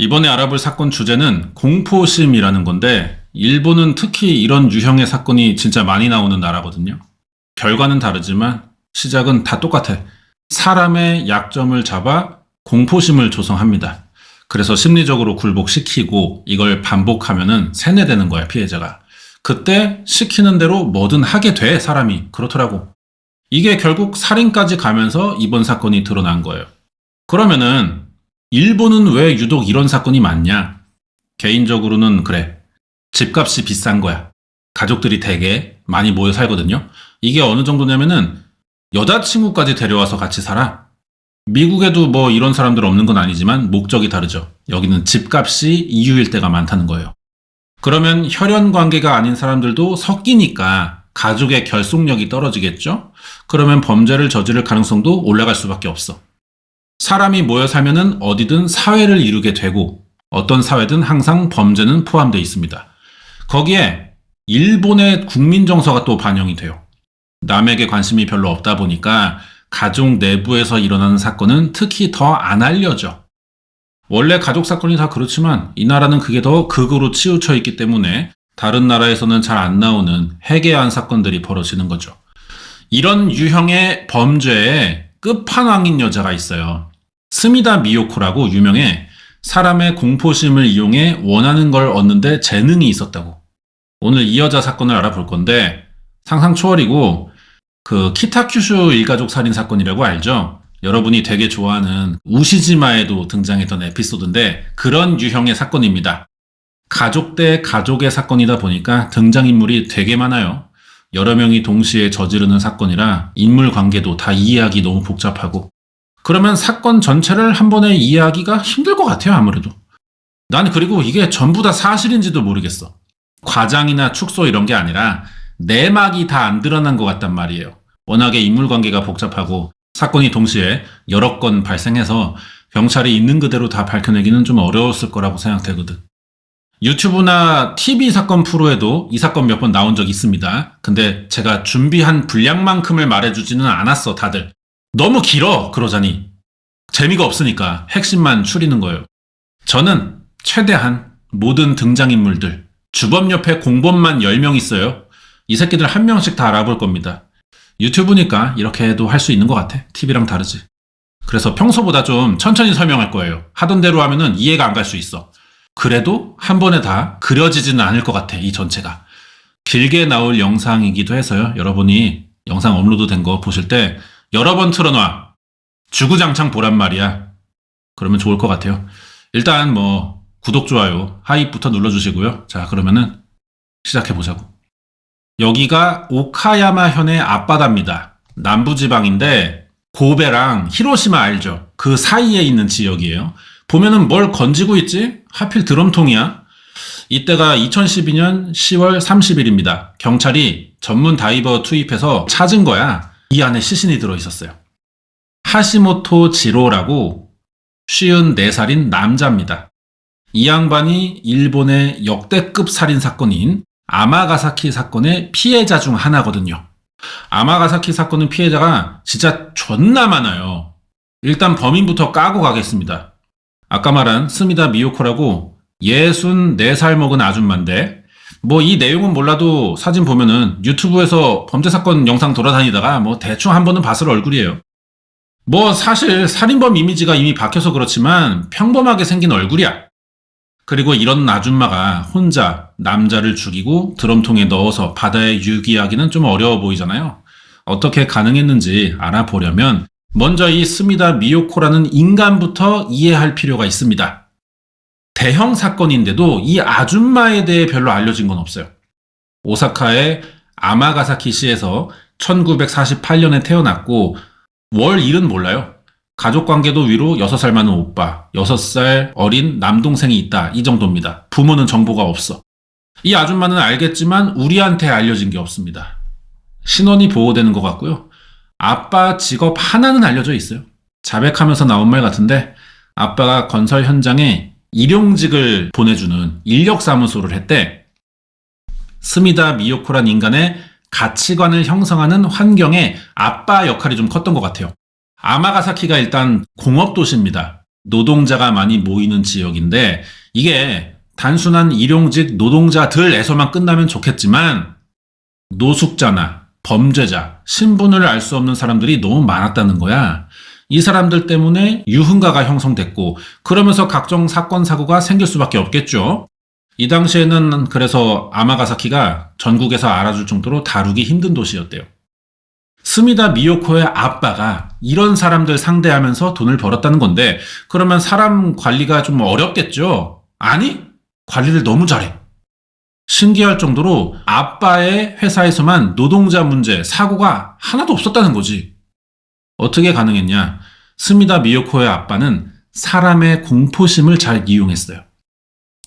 이번에 알아볼 사건 주제는 공포심이라는 건데, 일본은 특히 이런 유형의 사건이 진짜 많이 나오는 나라거든요. 결과는 다르지만 시작은 다 똑같아. 사람의 약점을 잡아 공포심을 조성합니다. 그래서 심리적으로 굴복시키고 이걸 반복하면은 세뇌되는 거야, 피해자가. 그때 시키는 대로 뭐든 하게 돼, 사람이. 그렇더라고. 이게 결국 살인까지 가면서 이번 사건이 드러난 거예요. 그러면은 일본은 왜 유독 이런 사건이 많냐? 개인적으로는 그래. 집값이 비싼 거야. 가족들이 되게 많이 모여 살거든요. 이게 어느 정도냐면은 여자친구까지 데려와서 같이 살아. 미국에도 뭐 이런 사람들 없는 건 아니지만 목적이 다르죠. 여기는 집값이 이유일 때가 많다는 거예요. 그러면 혈연 관계가 아닌 사람들도 섞이니까 가족의 결속력이 떨어지겠죠? 그러면 범죄를 저지를 가능성도 올라갈 수밖에 없어. 사람이 모여 살면은 어디든 사회를 이루게 되고 어떤 사회든 항상 범죄는 포함되어 있습니다. 거기에 일본의 국민 정서가 또 반영이 돼요. 남에게 관심이 별로 없다 보니까 가족 내부에서 일어나는 사건은 특히 더 안 알려져. 원래 가족 사건이 다 그렇지만 이 나라는 그게 더 극으로 치우쳐 있기 때문에 다른 나라에서는 잘 안 나오는 해괴한 사건들이 벌어지는 거죠. 이런 유형의 범죄의 끝판왕인 여자가 있어요. 스미다 미요코라고 유명해. 사람의 공포심을 이용해 원하는 걸 얻는데 재능이 있었다고. 오늘 이 여자 사건을 알아볼 건데 상상 초월이고 그 키타큐슈 일가족 살인 사건이라고 알죠? 여러분이 되게 좋아하는 우시지마에도 등장했던 에피소드인데 그런 유형의 사건입니다. 가족 대 가족의 사건이다 보니까 등장인물이 되게 많아요. 여러 명이 동시에 저지르는 사건이라 인물 관계도 다 이해하기 너무 복잡하고 그러면 사건 전체를 한 번에 이해하기가 힘들 것 같아요, 아무래도. 난 그리고 이게 전부 다 사실인지도 모르겠어. 과장이나 축소 이런 게 아니라 내막이 다 안 드러난 것 같단 말이에요. 워낙에 인물 관계가 복잡하고 사건이 동시에 여러 건 발생해서 경찰이 있는 그대로 다 밝혀내기는 좀 어려웠을 거라고 생각되거든. 유튜브나 TV 사건 프로에도 이 사건 몇 번 나온 적 있습니다. 근데 제가 준비한 분량만큼을 말해주지는 않았어, 다들. 너무 길어, 그러자니. 재미가 없으니까 핵심만 추리는 거예요. 저는 최대한 모든 등장인물들, 주범 옆에 공범만 10명 있어요. 이 새끼들 한 명씩 다 알아볼 겁니다. 유튜브니까 이렇게 해도 할 수 있는 것 같아. TV랑 다르지. 그래서 평소보다 좀 천천히 설명할 거예요. 하던 대로 하면은 이해가 안 갈 수 있어. 그래도 한 번에 다 그려지지는 않을 것 같아, 이 전체가. 길게 나올 영상이기도 해서요. 여러분이 영상 업로드 된 거 보실 때 여러 번 틀어놔. 주구장창 보란 말이야. 그러면 좋을 것 같아요. 일단 뭐 구독, 좋아요, 하이부터 눌러주시고요. 자, 그러면은 시작해보자고. 여기가 오카야마 현의 앞바다입니다. 남부지방인데 고베랑 히로시마 알죠? 그 사이에 있는 지역이에요. 보면은 뭘 건지고 있지? 하필 드럼통이야. 이때가 2012년 10월 30일입니다. 경찰이 전문 다이버 투입해서 찾은 거야. 이 안에 시신이 들어있었어요. 하시모토 지로라고 54살인 남자입니다. 이 양반이 일본의 역대급 살인 사건인 아마가사키 사건의 피해자 중 하나거든요. 아마가사키 사건은 피해자가 진짜 존나 많아요. 일단 범인부터 까고 가겠습니다. 아까 말한 스미다 미요코라고 64살 먹은 아줌마인데 뭐 이 내용은 몰라도 사진 보면은 유튜브에서 범죄사건 영상 돌아다니다가 뭐 대충 한 번은 봤을 얼굴이에요. 뭐 사실 살인범 이미지가 이미 박혀서 그렇지만 평범하게 생긴 얼굴이야. 그리고 이런 아줌마가 혼자 남자를 죽이고 드럼통에 넣어서 바다에 유기하기는 좀 어려워 보이잖아요. 어떻게 가능했는지 알아보려면 먼저 이 스미다 미요코라는 인간부터 이해할 필요가 있습니다. 대형 사건인데도 이 아줌마에 대해 별로 알려진 건 없어요. 오사카의 아마가사키시에서 1948년에 태어났고 월 일은 몰라요. 가족관계도 위로 6살 많은 오빠, 6살 어린 남동생이 있다, 이 정도입니다. 부모는 정보가 없어. 이 아줌마는 알겠지만 우리한테 알려진 게 없습니다. 신원이 보호되는 것 같고요. 아빠 직업 하나는 알려져 있어요. 자백하면서 나온 말 같은데 아빠가 건설 현장에 일용직을 보내주는 인력사무소를 했대. 스미다 미요코란 인간의 가치관을 형성하는 환경에 아빠 역할이 좀 컸던 것 같아요. 아마가사키가 일단 공업도시입니다. 노동자가 많이 모이는 지역인데 이게 단순한 일용직 노동자들에서만 끝나면 좋겠지만 노숙자나 범죄자, 신분을 알 수 없는 사람들이 너무 많았다는 거야. 이 사람들 때문에 유흥가가 형성됐고 그러면서 각종 사건, 사고가 생길 수밖에 없겠죠. 이 당시에는 그래서 아마가사키가 전국에서 알아줄 정도로 다루기 힘든 도시였대요. 스미다 미요코의 아빠가 이런 사람들 상대하면서 돈을 벌었다는 건데 그러면 사람 관리가 좀 어렵겠죠? 아니, 관리를 너무 잘해. 신기할 정도로 아빠의 회사에서만 노동자 문제, 사고가 하나도 없었다는 거지. 어떻게 가능했냐? 스미다 미요코의 아빠는 사람의 공포심을 잘 이용했어요.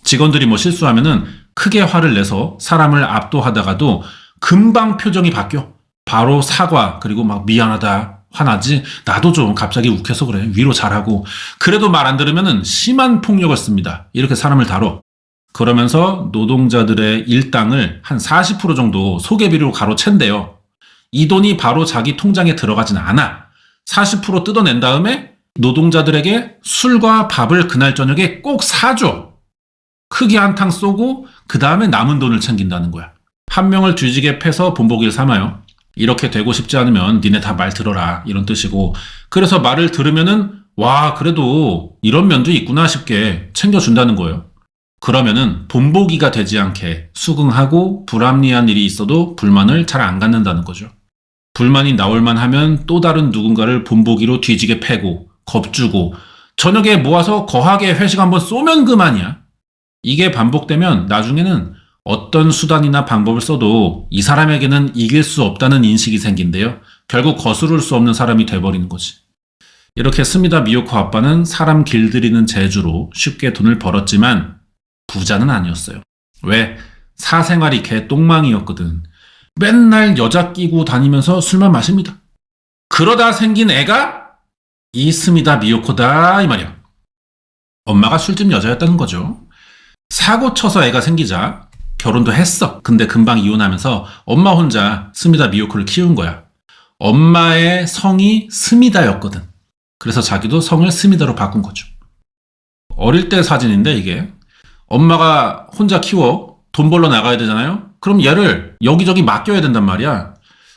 직원들이 뭐 실수하면은 크게 화를 내서 사람을 압도하다가도 금방 표정이 바뀌어. 바로 사과, 그리고 막 미안하다, 화나지? 나도 좀 갑자기 욱해서 그래. 위로 잘하고. 그래도 말 안 들으면은 심한 폭력을 씁니다. 이렇게 사람을 다뤄. 그러면서 노동자들의 일당을 한 40% 정도 소개비로 가로챈대요. 이 돈이 바로 자기 통장에 들어가진 않아. 40% 뜯어낸 다음에 노동자들에게 술과 밥을 그날 저녁에 꼭 사줘. 크게 한탕 쏘고 그 다음에 남은 돈을 챙긴다는 거야. 한 명을 뒤지게 패서 본보기를 삼아요. 이렇게 되고 싶지 않으면 니네 다 말 들어라 이런 뜻이고 그래서 말을 들으면은 와 그래도 이런 면도 있구나 싶게 챙겨준다는 거예요. 그러면은 본보기가 되지 않게 수긍하고 불합리한 일이 있어도 불만을 잘 안 갖는다는 거죠. 불만이 나올만 하면 또 다른 누군가를 본보기로 뒤지게 패고 겁주고 저녁에 모아서 거하게 회식 한번 쏘면 그만이야. 이게 반복되면 나중에는 어떤 수단이나 방법을 써도 이 사람에게는 이길 수 없다는 인식이 생긴대요. 결국 거스를 수 없는 사람이 돼버리는 거지. 이렇게 스미다 미요코 아빠는 사람 길들이는 재주로 쉽게 돈을 벌었지만 부자는 아니었어요. 왜? 사생활이 개똥망이었거든. 맨날 여자 끼고 다니면서 술만 마십니다. 그러다 생긴 애가 이 스미다 미요코다 이 말이야. 엄마가 술집 여자였다는 거죠. 사고 쳐서 애가 생기자 결혼도 했어. 근데 금방 이혼하면서 엄마 혼자 스미다 미요코를 키운 거야. 엄마의 성이 스미다였거든. 그래서 자기도 성을 스미다로 바꾼 거죠. 어릴 때 사진인데 이게 엄마가 혼자 키워 돈 벌러 나가야 되잖아요. 그럼 얘를 여기저기 맡겨야 된단 말이야.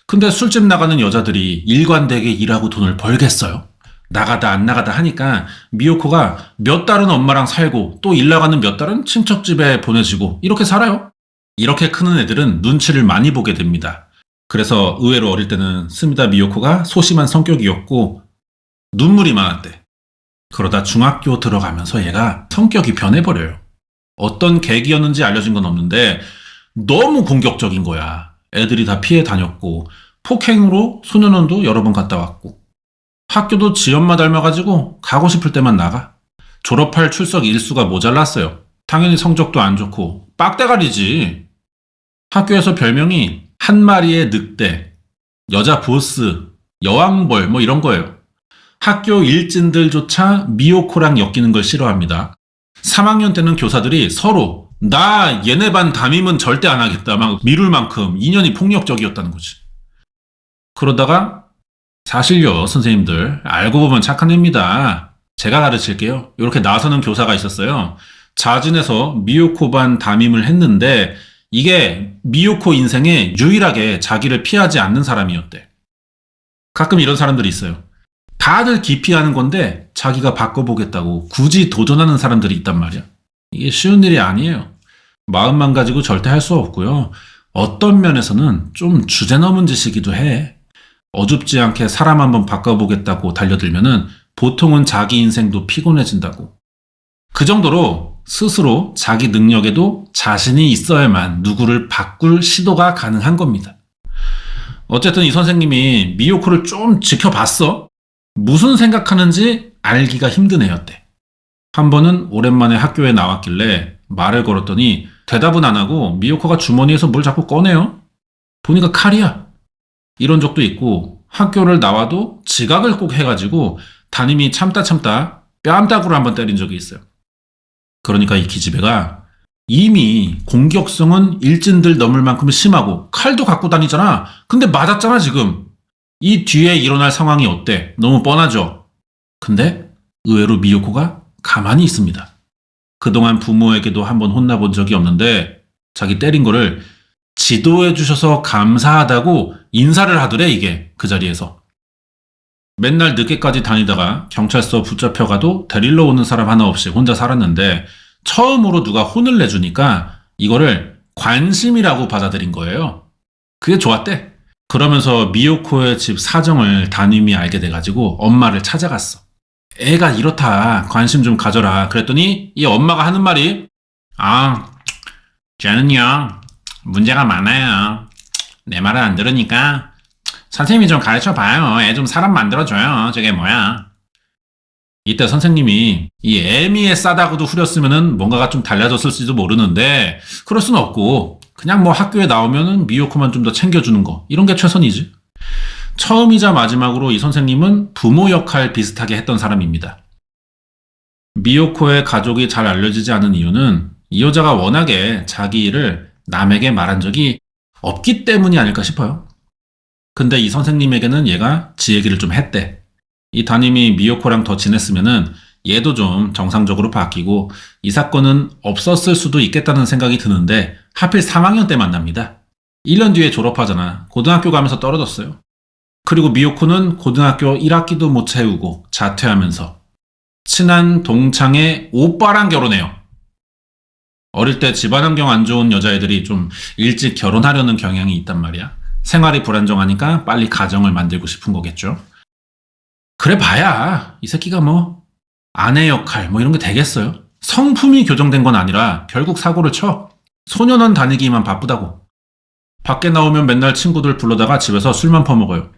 근데 술집 나가는 여자들이 일관되게 일하고 돈을 벌겠어요? 나가다 안 나가다 하니까 미요코가 몇 달은 엄마랑 살고 또 일 나가는 몇 달은 친척집에 보내지고 이렇게 살아요. 이렇게 크는 애들은 눈치를 많이 보게 됩니다. 그래서 의외로 어릴 때는 스미다 미요코가 소심한 성격이었고 눈물이 많았대. 그러다 중학교 들어가면서 얘가 성격이 변해버려요. 어떤 계기였는지 알려진 건 없는데 너무 공격적인 거야. 애들이 다 피해 다녔고 폭행으로 소년원도 여러 번 갔다 왔고 학교도 지 엄마 닮아가지고 가고 싶을 때만 나가. 졸업할 출석 일수가 모자랐어요. 당연히 성적도 안 좋고 빡대가리지. 학교에서 별명이 한 마리의 늑대, 여자 보스, 여왕벌 뭐 이런 거예요. 학교 일진들조차 미요코랑 엮이는 걸 싫어합니다. 3학년 때는 교사들이 서로 나 얘네 반 담임은 절대 안 하겠다 막 미룰 만큼 인연이 폭력적이었다는 거지. 그러다가 사실요 선생님들 알고 보면 착한 애입니다. 제가 가르칠게요. 이렇게 나서는 교사가 있었어요. 자진해서 미요코 반 담임을 했는데 이게 미요코 인생에 유일하게 자기를 피하지 않는 사람이었대. 가끔 이런 사람들이 있어요. 다들 기피하는 건데 자기가 바꿔보겠다고 굳이 도전하는 사람들이 있단 말이야. 이게 쉬운 일이 아니에요. 마음만 가지고 절대 할 수 없고요. 어떤 면에서는 좀 주제넘은 짓이기도 해. 어줍지 않게 사람 한번 바꿔보겠다고 달려들면은 보통은 자기 인생도 피곤해진다고. 그 정도로 스스로 자기 능력에도 자신이 있어야만 누구를 바꿀 시도가 가능한 겁니다. 어쨌든 이 선생님이 미요코를 좀 지켜봤어. 무슨 생각하는지 알기가 힘든 애였대. 한 번은 오랜만에 학교에 나왔길래 말을 걸었더니 대답은 안 하고 미요코가 주머니에서 뭘 자꾸 꺼내요. 보니까 칼이야. 이런 적도 있고 학교를 나와도 지각을 꼭 해가지고 담임이 참다 뺨따구로 한번 때린 적이 있어요. 그러니까 이 기집애가 이미 공격성은 일진들 넘을 만큼 심하고 칼도 갖고 다니잖아. 근데 맞았잖아 지금. 이 뒤에 일어날 상황이 어때? 너무 뻔하죠? 근데 의외로 미요코가 가만히 있습니다. 그동안 부모에게도 한번 혼나본 적이 없는데 자기 때린 거를 지도해 주셔서 감사하다고 인사를 하더래, 이게 그 자리에서. 맨날 늦게까지 다니다가 경찰서 붙잡혀가도 데리러 오는 사람 하나 없이 혼자 살았는데 처음으로 누가 혼을 내주니까 이거를 관심이라고 받아들인 거예요. 그게 좋았대. 그러면서 미요코의 집 사정을 담임이 알게 돼가지고 엄마를 찾아갔어. 애가 이렇다. 관심 좀 가져라. 그랬더니 이 엄마가 하는 말이 쟤는요 문제가 많아요. 내 말을 안 들으니까 선생님이 좀 가르쳐봐요. 애 좀 사람 만들어줘요. 저게 뭐야. 이때 선생님이 이 애미에 싸다고도 후렸으면은 뭔가가 좀 달라졌을지도 모르는데 그럴 순 없고 그냥 뭐 학교에 나오면은 미요코만 좀 더 챙겨주는 거 이런 게 최선이지. 처음이자 마지막으로 이 선생님은 부모 역할 비슷하게 했던 사람입니다. 미요코의 가족이 잘 알려지지 않은 이유는 이 여자가 워낙에 자기 일을 남에게 말한 적이 없기 때문이 아닐까 싶어요. 근데 이 선생님에게는 얘가 지 얘기를 좀 했대. 이 담임이 미요코랑 더 지냈으면은 얘도 좀 정상적으로 바뀌고 이 사건은 없었을 수도 있겠다는 생각이 드는데 하필 3학년 때 만납니다. 1년 뒤에 졸업하잖아. 고등학교 가면서 떨어졌어요. 그리고 미요코는 고등학교 1학기도 못 채우고 자퇴하면서 친한 동창의 오빠랑 결혼해요. 어릴 때 집안 환경 안 좋은 여자애들이 좀 일찍 결혼하려는 경향이 있단 말이야. 생활이 불안정하니까 빨리 가정을 만들고 싶은 거겠죠. 그래 봐야 이 새끼가 뭐 아내 역할 뭐 이런 게 되겠어요. 성품이 교정된 건 아니라 결국 사고를 쳐. 소년원 다니기만 바쁘다고. 밖에 나오면 맨날 친구들 불러다가 집에서 술만 퍼먹어요.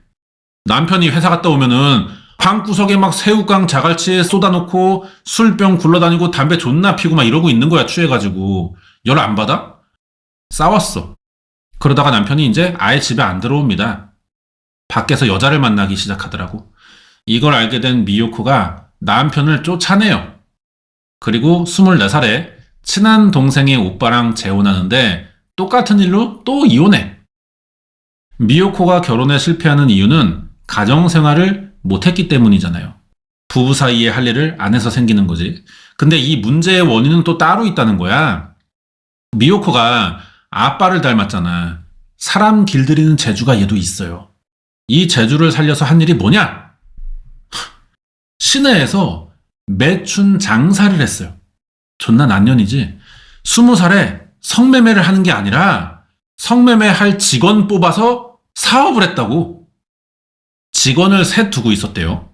남편이 회사 갔다 오면은 방구석에 막 새우깡 자갈치에 쏟아놓고 술병 굴러다니고 담배 존나 피고 막 이러고 있는 거야, 취해가지고. 열 안 받아? 싸웠어. 그러다가 남편이 이제 아예 집에 안 들어옵니다. 밖에서 여자를 만나기 시작하더라고. 이걸 알게 된 미요코가 남편을 쫓아내요. 그리고 24살에 친한 동생의 오빠랑 재혼하는데 똑같은 일로 또 이혼해. 미요코가 결혼에 실패하는 이유는 가정생활을 못했기 때문이잖아요. 부부 사이에 할 일을 안 해서 생기는 거지. 근데 이 문제의 원인은 또 따로 있다는 거야. 미요코가 아빠를 닮았잖아. 사람 길들이는 재주가 얘도 있어요. 이 재주를 살려서 한 일이 뭐냐? 시내에서 매춘 장사를 했어요. 존나 난년이지. 20살에 성매매를 하는 게 아니라 성매매 할 직원 뽑아서 사업을 했다고. 직원을 셋 두고 있었대요.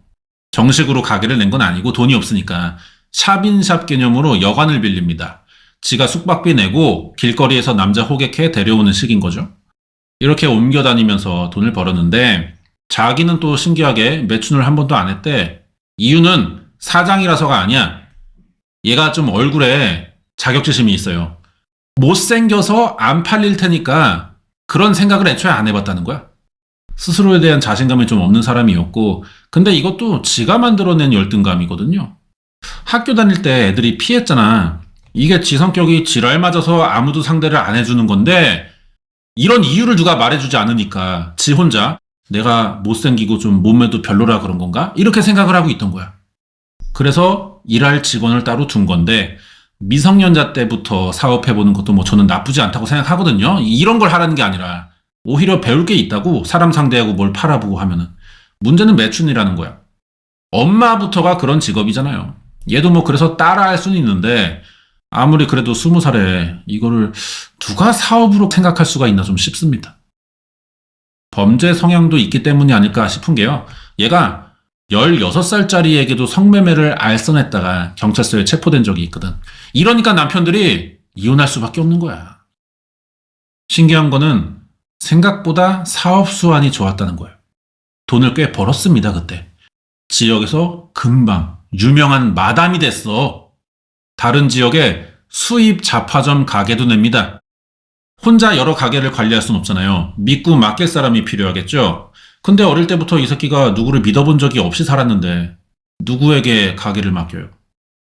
정식으로 가게를 낸 건 아니고 돈이 없으니까 샵인샵 개념으로 여관을 빌립니다. 지가 숙박비 내고 길거리에서 남자 호객해 데려오는 식인 거죠. 이렇게 옮겨 다니면서 돈을 벌었는데 자기는 또 신기하게 매춘을 한 번도 안 했대. 이유는 사장이라서가 아니야. 얘가 좀 얼굴에 자격지심이 있어요. 못생겨서 안 팔릴 테니까 그런 생각을 애초에 안 해봤다는 거야. 스스로에 대한 자신감이 좀 없는 사람이었고, 근데 이것도 지가 만들어낸 열등감이거든요. 학교 다닐 때 애들이 피했잖아. 이게 지 성격이 지랄 맞아서 아무도 상대를 안 해주는 건데 이런 이유를 누가 말해주지 않으니까 지 혼자 내가 못생기고 좀 몸매도 별로라 그런 건가? 이렇게 생각을 하고 있던 거야. 그래서 일할 직원을 따로 둔 건데 미성년자 때부터 사업해보는 것도 뭐 저는 나쁘지 않다고 생각하거든요. 이런 걸 하라는 게 아니라 오히려 배울 게 있다고. 사람 상대하고 뭘 팔아보고 하면은. 문제는 매춘이라는 거야. 엄마부터가 그런 직업이잖아요. 얘도 뭐 그래서 따라할 수는 있는데 아무리 그래도 20살에 이거를 누가 사업으로 생각할 수가 있나 좀 싶습니다. 범죄 성향도 있기 때문이 아닐까 싶은 게요. 얘가 16살짜리에게도 성매매를 알선했다가 경찰서에 체포된 적이 있거든. 이러니까 남편들이 이혼할 수밖에 없는 거야. 신기한 거는 생각보다 사업 수완이 좋았다는 거예요. 돈을 꽤 벌었습니다, 그때. 지역에서 금방 유명한 마담이 됐어. 다른 지역에 수입 잡화점 가게도 냅니다. 혼자 여러 가게를 관리할 순 없잖아요. 믿고 맡길 사람이 필요하겠죠. 근데 어릴 때부터 이 새끼가 누구를 믿어본 적이 없이 살았는데 누구에게 가게를 맡겨요?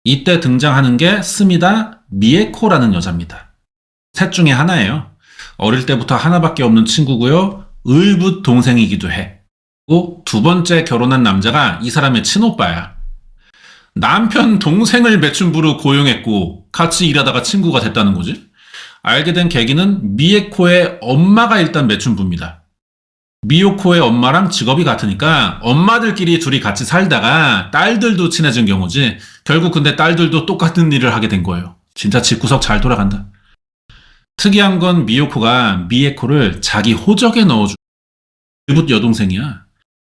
이때 등장하는 게 스미다 미에코라는 여자입니다. 셋 중에 하나예요. 어릴 때부터 하나밖에 없는 친구고요. 을붓 동생이기도 해. 두 번째 결혼한 남자가 이 사람의 친오빠야. 남편 동생을 매춘부로 고용했고 같이 일하다가 친구가 됐다는 거지. 알게 된 계기는 미에코의 엄마가 일단 매춘부입니다. 미요코의 엄마랑 직업이 같으니까 엄마들끼리 둘이 같이 살다가 딸들도 친해진 경우지. 결국 근데 딸들도 똑같은 일을 하게 된 거예요. 진짜 집구석 잘 돌아간다. 특이한 건 미요코가 미에코를 자기 호적에 넣어준 일붓 여동생이야.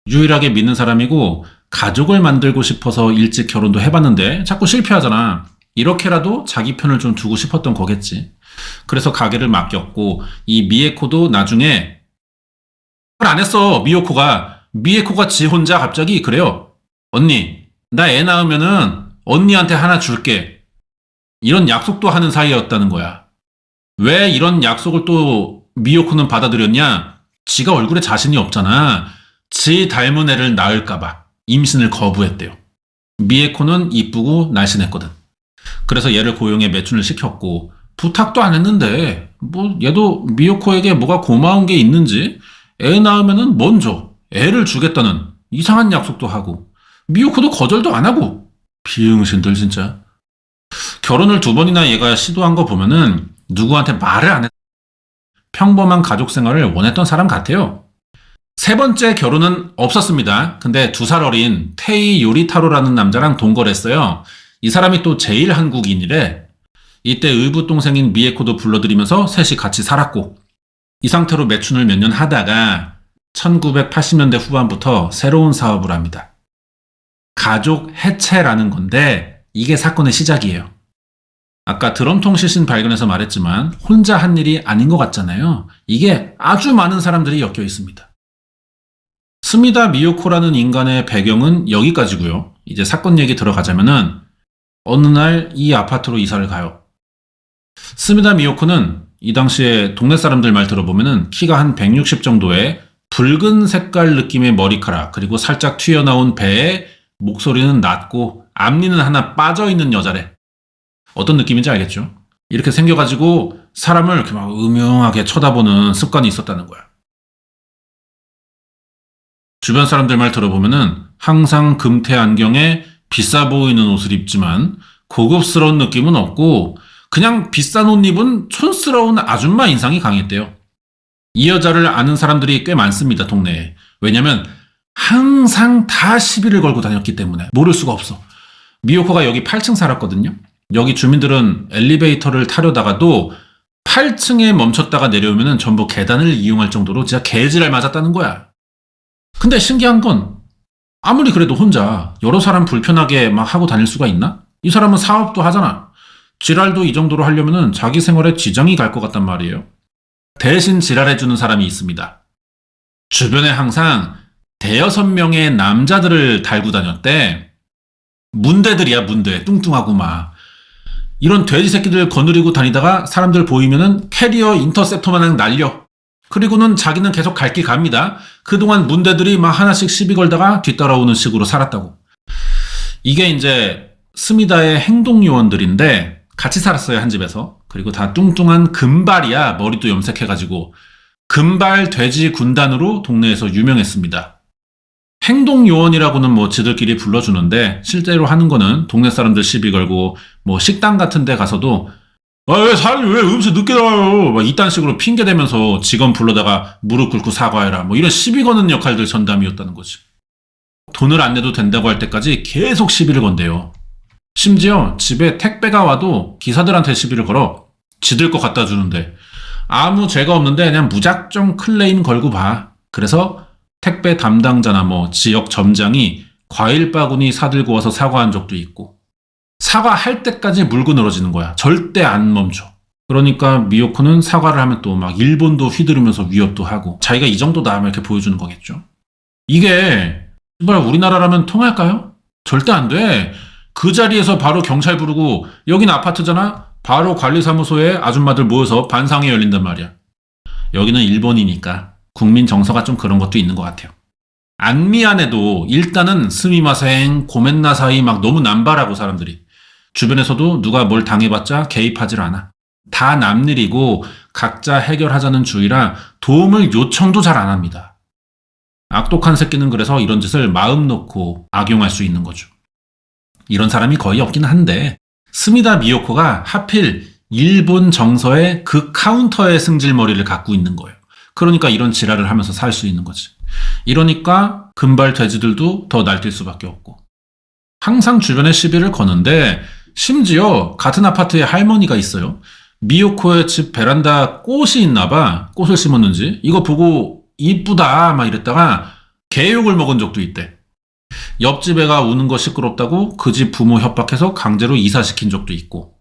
유일하게 믿는 사람이고 가족을 만들고 싶어서 일찍 결혼도 해봤는데 자꾸 실패하잖아. 이렇게라도 자기 편을 좀 두고 싶었던 거겠지. 그래서 가게를 맡겼고 이 미에코도 나중에 안 했어. 미에코가 지 혼자 갑자기 그래요. 언니, 나 애 낳으면은 언니한테 하나 줄게. 이런 약속도 하는 사이였다는 거야. 왜 이런 약속을 또 미요코는 받아들였냐? 지가 얼굴에 자신이 없잖아. 지 닮은 애를 낳을까봐 임신을 거부했대요. 미에코는 이쁘고 날씬했거든. 그래서 얘를 고용해 매춘을 시켰고 부탁도 안 했는데 뭐 얘도 미요코에게 뭐가 고마운 게 있는지 애 낳으면은 먼저 애를 주겠다는 이상한 약속도 하고 미요코도 거절도 안 하고 비응신들 진짜. 결혼을 2번이나 얘가 시도한 거 보면은 누구한테 말을 안 했. 평범한 가족 생활을 원했던 사람 같아요. 3번째 결혼은 없었습니다. 근데 2살 어린 테이 요리타로라는 남자랑 동거를 했어요. 이 사람이 또 제일 한국인이래. 이때 의붓 동생인 미에코도 불러들이면서 셋이 같이 살았고 이 상태로 매춘을 몇 년 하다가 1980년대 후반부터 새로운 사업을 합니다. 가족 해체라는 건데 이게 사건의 시작이에요. 아까 드럼통 시신 발견해서 말했지만 혼자 한 일이 아닌 것 같잖아요. 이게 아주 많은 사람들이 엮여 있습니다. 스미다 미요코라는 인간의 배경은 여기까지고요. 이제 사건 얘기 들어가자면은 어느 날 이 아파트로 이사를 가요. 스미다 미요코는 이 당시에 동네 사람들 말 들어보면은 키가 한 160 정도의 붉은 색깔 느낌의 머리카락 그리고 살짝 튀어나온 배에 목소리는 낮고 앞니는 하나 빠져있는 여자래. 어떤 느낌인지 알겠죠? 이렇게 생겨가지고 사람을 이렇게 막 음흉하게 쳐다보는 습관이 있었다는 거야. 주변 사람들 말 들어보면은 항상 금태 안경에 비싸 보이는 옷을 입지만 고급스러운 느낌은 없고 그냥 비싼 옷 입은 촌스러운 아줌마 인상이 강했대요. 이 여자를 아는 사람들이 꽤 많습니다, 동네에. 왜냐면 항상 다 시비를 걸고 다녔기 때문에 모를 수가 없어. 미요코가 여기 8층 살았거든요. 여기 주민들은 엘리베이터를 타려다가도 8층에 멈췄다가 내려오면 전부 계단을 이용할 정도로 진짜 개지랄 맞았다는 거야. 근데 신기한 건 아무리 그래도 혼자 여러 사람 불편하게 막 하고 다닐 수가 있나? 이 사람은 사업도 하잖아. 지랄도 이 정도로 하려면 자기 생활에 지장이 갈 것 같단 말이에요. 대신 지랄해주는 사람이 있습니다. 주변에 항상 5-6명의 남자들을 달고 다녔대. 문대들이야, 문대. 뚱뚱하고 막. 이런 돼지 새끼들 거느리고 다니다가 사람들 보이면은 캐리어 인터셉터마냥 날려. 그리고는 자기는 계속 갈 길 갑니다. 그동안 문대들이 막 하나씩 시비 걸다가 뒤따라오는 식으로 살았다고. 이게 이제 스미다의 행동요원들인데 같이 살았어요, 한 집에서. 그리고 다 뚱뚱한 금발이야. 머리도 염색해가지고. 금발 돼지 군단으로 동네에서 유명했습니다. 행동요원이라고는 뭐 지들끼리 불러주는데 실제로 하는 거는 동네 사람들 시비 걸고 뭐 식당 같은 데 가서도 왜 음식 늦게 나와요? 막 이딴 식으로 핑계대면서 직원 불러다가 무릎 꿇고 사과해라. 뭐 이런 시비 거는 역할들 전담이었다는 거지. 돈을 안 내도 된다고 할 때까지 계속 시비를 건대요. 심지어 집에 택배가 와도 기사들한테 시비를 걸어. 지들 거 갖다 주는데 아무 죄가 없는데 그냥 무작정 클레임 걸고 봐. 그래서 택배 담당자나 뭐 지역 점장이 과일 바구니 사들고 와서 사과한 적도 있고 사과할 때까지 물고 늘어지는 거야. 절대 안 멈춰. 그러니까 미요코는 사과를 하면 또 막 일본도 휘두르면서 위협도 하고 자기가 이 정도다 이렇게 보여주는 거겠죠. 이게 정말 우리나라라면 통할까요? 절대 안 돼. 그 자리에서 바로 경찰 부르고 여긴 아파트잖아? 바로 관리사무소에 아줌마들 모여서 반상회 열린단 말이야. 여기는 일본이니까 국민 정서가 좀 그런 것도 있는 것 같아요. 안 미안해도 일단은 스미마생, 고멘나사이 막 너무 남발하고 사람들이. 주변에서도 누가 뭘 당해봤자 개입하질 않아. 다 남일이고 각자 해결하자는 주의라 도움을 요청도 잘 안 합니다. 악독한 새끼는 그래서 이런 짓을 마음 놓고 악용할 수 있는 거죠. 이런 사람이 거의 없긴 한데 스미다 미요코가 하필 일본 정서의 그 카운터의 승질머리를 갖고 있는 거예요. 그러니까 이런 지랄을 하면서 살 수 있는 거지. 이러니까 금발 돼지들도 더 날뛸 수밖에 없고. 항상 주변에 시비를 거는데 심지어 같은 아파트에 할머니가 있어요. 미요코의 집 베란다 꽃이 있나 봐. 꽃을 심었는지. 이거 보고 이쁘다 막 이랬다가 개욕을 먹은 적도 있대. 옆집 애가 우는 거 시끄럽다고 그 집 부모 협박해서 강제로 이사시킨 적도 있고.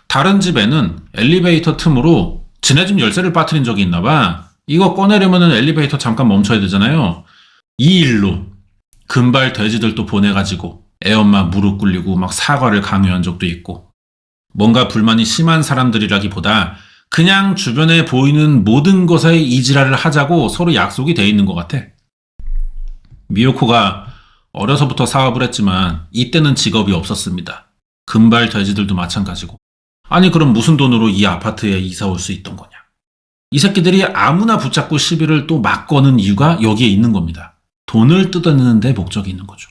다른 집에는 엘리베이터 틈으로 지네 집 열쇠를 빠뜨린 적이 있나 봐. 이거 꺼내려면 엘리베이터 잠깐 멈춰야 되잖아요. 이 일로 금발 돼지들도 보내가지고 애엄마 무릎 꿇리고 막 사과를 강요한 적도 있고. 뭔가 불만이 심한 사람들이라기보다 그냥 주변에 보이는 모든 것에 이지랄을 하자고 서로 약속이 돼 있는 것 같아. 미요코가 어려서부터 사업을 했지만 이때는 직업이 없었습니다. 금발 돼지들도 마찬가지고. 아니 그럼 무슨 돈으로 이 아파트에 이사 올 수 있던 거냐. 이 새끼들이 아무나 붙잡고 시비를 또 막 거는 이유가 여기에 있는 겁니다. 돈을 뜯어내는 데 목적이 있는 거죠.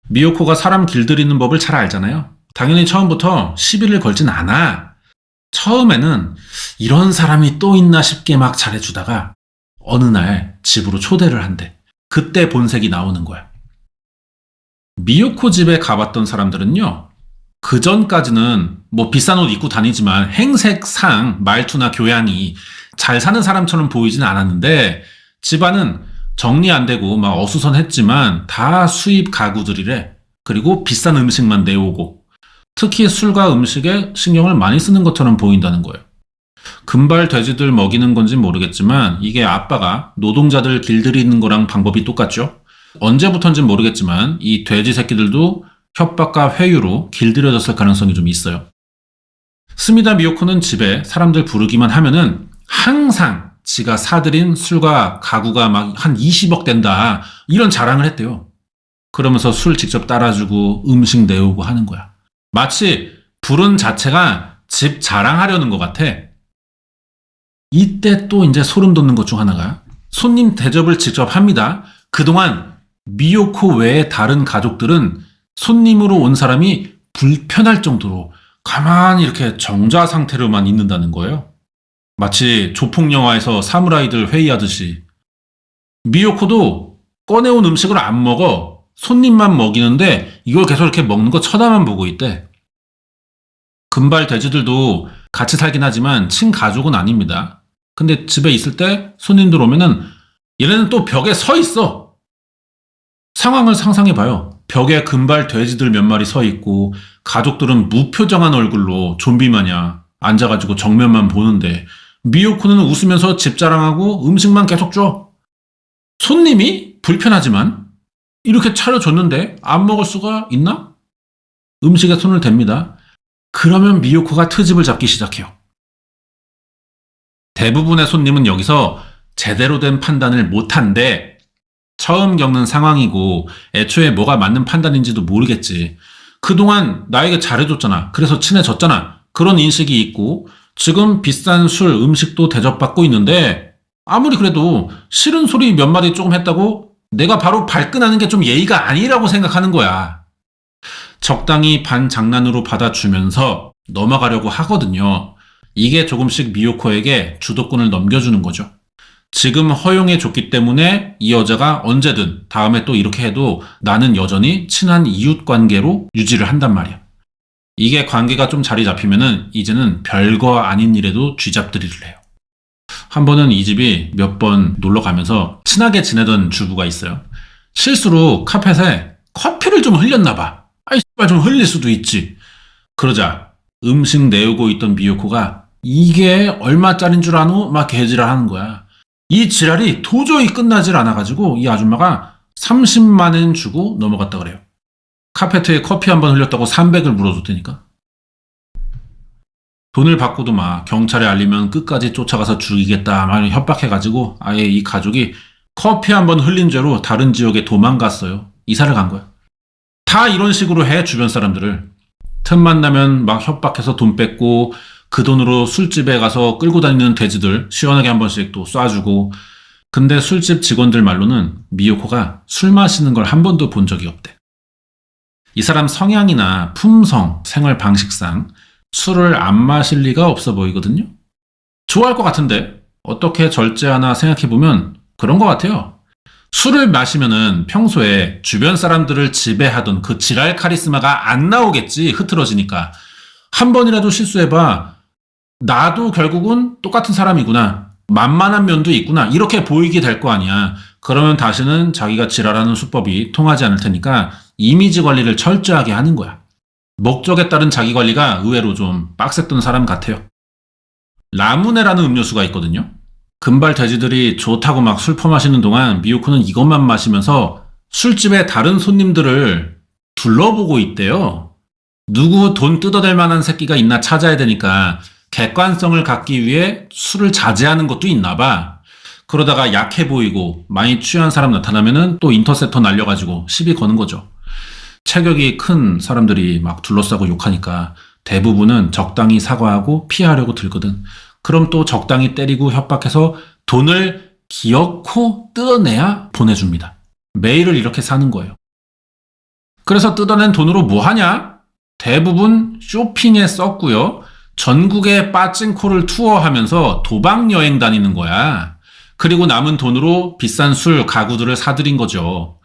미요코가 사람 길들이는 법을 잘 알잖아요. 당연히 처음부터 시비를 걸진 않아. 처음에는 이런 사람이 또 있나 싶게 막 잘해주다가 어느 날 집으로 초대를 한대. 그때 본색이 나오는 거야. 미요코 집에 가봤던 사람들은요. 그 전까지는 뭐 비싼 옷 입고 다니지만 행색상, 말투나 교양이 잘 사는 사람처럼 보이진 않았는데 집안은 정리 안 되고 막 어수선했지만 다 수입 가구들이래. 그리고 비싼 음식만 내오고 특히 술과 음식에 신경을 많이 쓰는 것처럼 보인다는 거예요. 금발 돼지들 먹이는 건지 모르겠지만 이게 아빠가 노동자들 길들이는 거랑 방법이 똑같죠. 언제부턴진 모르겠지만 이 돼지 새끼들도 협박과 회유로 길들여졌을 가능성이 좀 있어요. 스미다 미요코는 집에 사람들 부르기만 하면은 항상 지가 사들인 술과 가구가 막 한 20억 된다 이런 자랑을 했대요. 그러면서 술 직접 따라주고 음식 내오고 하는 거야. 마치 불은 자체가 집 자랑하려는 것 같아. 이때 또 이제 소름 돋는 것 중 하나가 손님 대접을 직접 합니다. 그동안 미요코 외의 다른 가족들은 손님으로 온 사람이 불편할 정도로 가만히 이렇게 정자 상태로만 있는다는 거예요. 마치 조폭 영화에서 사무라이들 회의하듯이. 미요코도 꺼내온 음식을 안 먹어. 손님만 먹이는데 이걸 계속 이렇게 먹는 거 쳐다만 보고 있대. 금발 돼지들도 같이 살긴 하지만 친가족은 아닙니다. 근데 집에 있을 때 손님들 오면은 얘네는 또 벽에 서 있어. 상황을 상상해봐요. 벽에 금발 돼지들 몇 마리 서 있고 가족들은 무표정한 얼굴로 좀비 마냥 앉아가지고 정면만 보는데 미요코는 웃으면서 집 자랑하고 음식만 계속 줘. 손님이 불편하지만 이렇게 차려줬는데 안 먹을 수가 있나? 음식에 손을 댑니다. 그러면 미요코가 트집을 잡기 시작해요. 대부분의 손님은 여기서 제대로 된 판단을 못한대. 처음 겪는 상황이고 애초에 뭐가 맞는 판단인지도 모르겠지. 그동안 나에게 잘해줬잖아. 그래서 친해졌잖아. 그런 인식이 있고 지금 비싼 술, 음식도 대접받고 있는데 아무리 그래도 싫은 소리 몇 마디 조금 했다고 내가 바로 발끈하는 게 좀 예의가 아니라고 생각하는 거야. 적당히 반장난으로 받아주면서 넘어가려고 하거든요. 이게 조금씩 미요코에게 주도권을 넘겨주는 거죠. 지금 허용해줬기 때문에 이 여자가 언제든 다음에 또 이렇게 해도 나는 여전히 친한 이웃 관계로 유지를 한단 말이야. 이게 관계가 좀 자리 잡히면은 이제는 별거 아닌 일에도 쥐잡들이를 해요. 한 번은 이 집이 몇 번 놀러 가면서 친하게 지내던 주부가 있어요. 실수로 카펫에 커피를 좀 흘렸나 봐. 아이 씨발 좀 흘릴 수도 있지. 그러자 음식 내오고 있던 미요코가 이게 얼마짜린 줄 아노? 막 개지랄 하는 거야. 이 지랄이 도저히 끝나질 않아가지고 이 아줌마가 30만 엔 주고 넘어갔다 그래요. 카페트에 커피 한 번 흘렸다고 300을 물어줬다니까. 돈을 받고도 막 경찰에 알리면 끝까지 쫓아가서 죽이겠다 막 협박해가지고 아예 이 가족이 커피 한 번 흘린 죄로 다른 지역에 도망갔어요. 이사를 간 거야. 다 이런 식으로 해 주변 사람들을. 틈만 나면 막 협박해서 돈 뺏고 그 돈으로 술집에 가서 끌고 다니는 돼지들 시원하게 한 번씩 또 쏴주고. 근데 술집 직원들 말로는 미요코가 술 마시는 걸 한 번도 본 적이 없대. 이 사람 성향이나 품성, 생활 방식상 술을 안 마실 리가 없어 보이거든요. 좋아할 것 같은데 어떻게 절제하나 생각해보면 그런 것 같아요. 술을 마시면은 평소에 주변 사람들을 지배하던 그 지랄 카리스마가 안 나오겠지, 흐트러지니까. 한 번이라도 실수해봐. 나도 결국은 똑같은 사람이구나. 만만한 면도 있구나. 이렇게 보이게 될 거 아니야. 그러면 다시는 자기가 지랄하는 수법이 통하지 않을 테니까 이미지 관리를 철저하게 하는 거야. 목적에 따른 자기 관리가 의외로 좀 빡셌던 사람 같아요. 라무네라는 음료수가 있거든요. 금발 돼지들이 좋다고 막 술 퍼마시는 동안 미요코는 이것만 마시면서 술집에 다른 손님들을 둘러보고 있대요. 누구 돈 뜯어댈 만한 새끼가 있나 찾아야 되니까 객관성을 갖기 위해 술을 자제하는 것도 있나 봐. 그러다가 약해 보이고 많이 취한 사람 나타나면은 또 인터셉터 날려가지고 시비 거는 거죠. 체격이 큰 사람들이 막 둘러싸고 욕하니까 대부분은 적당히 사과하고 피하려고 들거든. 그럼 또 적당히 때리고 협박해서 돈을 기어코 뜯어내야 보내줍니다. 매일을 이렇게 사는 거예요. 그래서 뜯어낸 돈으로 뭐 하냐? 대부분 쇼핑에 썼고요. 전국에 빠찡코를 투어하면서 도박 여행 다니는 거야. 그리고 남은 돈으로 비싼 술, 가구들을 사들인 거죠.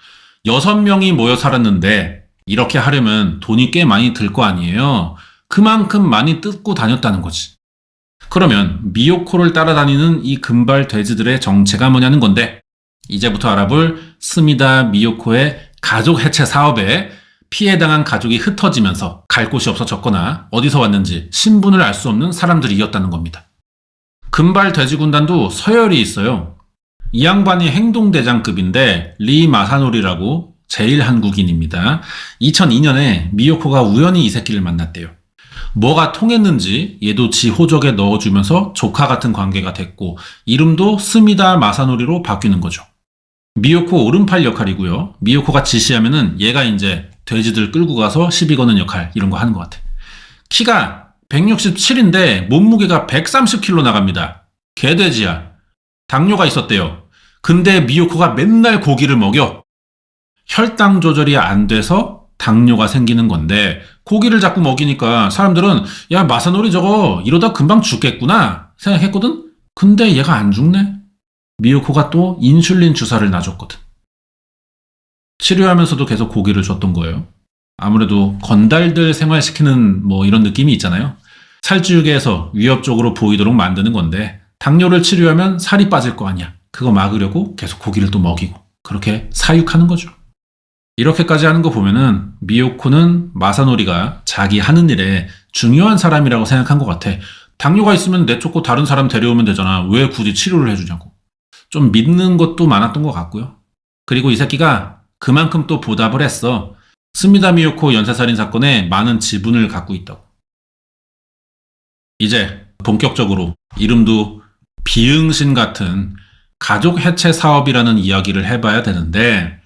6명이 모여 살았는데 이렇게 하려면 돈이 꽤 많이 들 거 아니에요. 그만큼 많이 뜯고 다녔다는 거지. 그러면 미요코를 따라다니는 이 금발 돼지들의 정체가 뭐냐는 건데, 이제부터 알아볼 스미다 미요코의 가족 해체 사업에 피해당한 가족이 흩어지면서 갈 곳이 없어졌거나 어디서 왔는지 신분을 알 수 없는 사람들이었다는 겁니다. 금발 돼지 군단도 서열이 있어요. 이 양반이 행동대장급인데 리 마사노리라고 제일 한국인입니다. 2002년에 미요코가 우연히 이 새끼를 만났대요. 뭐가 통했는지 얘도 지 호적에 넣어주면서 조카 같은 관계가 됐고 이름도 스미다 마사노리로 바뀌는 거죠. 미요코 오른팔 역할이고요. 미요코가 지시하면은 얘가 이제 돼지들 끌고 가서 시비 거는 역할 이런 거 하는 것 같아. 키가 167인데 몸무게가 130kg 나갑니다. 개돼지야. 당뇨가 있었대요. 근데 미요코가 맨날 고기를 먹여. 혈당 조절이 안 돼서 당뇨가 생기는 건데 고기를 자꾸 먹이니까 사람들은 야 마사노리 저거 이러다 금방 죽겠구나 생각했거든? 근데 얘가 안 죽네. 미요코가 또 인슐린 주사를 놔줬거든. 치료하면서도 계속 고기를 줬던 거예요. 아무래도 건달들 생활시키는 뭐 이런 느낌이 있잖아요. 살찌우게 해서 위협적으로 보이도록 만드는 건데 당뇨를 치료하면 살이 빠질 거 아니야. 그거 막으려고 계속 고기를 또 먹이고 그렇게 사육하는 거죠. 이렇게까지 하는 거 보면은 미요코는 마사노리가 자기 하는 일에 중요한 사람이라고 생각한 것 같아. 당뇨가 있으면 내쫓고 다른 사람 데려오면 되잖아. 왜 굳이 치료를 해주냐고. 좀 믿는 것도 많았던 것 같고요. 그리고 이 새끼가 그만큼 또 보답을 했어. 스미다 미요코 연쇄살인 사건에 많은 지분을 갖고 있다고. 이제 본격적으로 이름도 비응신 같은 가족 해체 사업이라는 이야기를 해봐야 되는데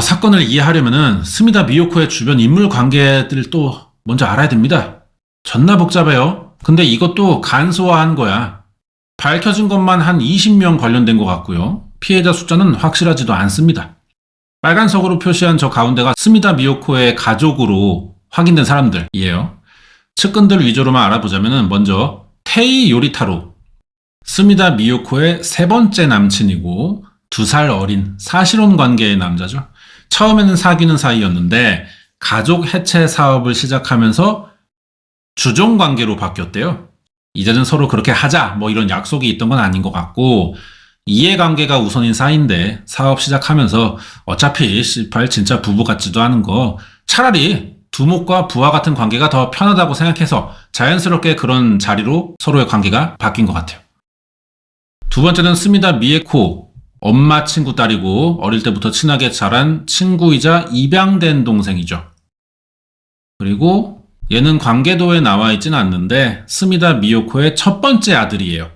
사건을 이해하려면은 스미다 미요코의 주변 인물 관계들 또 먼저 알아야 됩니다. 존나 복잡해요. 근데 이것도 간소화한 거야. 밝혀진 것만 한 20명 관련된 것 같고요. 피해자 숫자는 확실하지도 않습니다. 빨간색으로 표시한 저 가운데가 스미다 미요코의 가족으로 확인된 사람들이에요. 측근들 위주로만 알아보자면은 먼저 테이 요리타로, 스미다 미요코의 세 번째 남친이고 2살 어린 사실혼 관계의 남자죠. 처음에는 사귀는 사이였는데 가족 해체 사업을 시작하면서 주종 관계로 바뀌었대요. 이제는 서로 그렇게 하자 뭐 이런 약속이 있던 건 아닌 것 같고 이해관계가 우선인 사이인데 사업 시작하면서 어차피 씨발 진짜 부부 같지도 않은 거 차라리 두목과 부하 같은 관계가 더 편하다고 생각해서 자연스럽게 그런 자리로 서로의 관계가 바뀐 것 같아요. 두 번째는 스미다 미에코, 엄마 친구 딸이고 어릴 때부터 친하게 자란 친구이자 입양된 동생이죠. 그리고 얘는 관계도에 나와 있진 않는데 스미다 미요코의 첫 번째 아들이에요.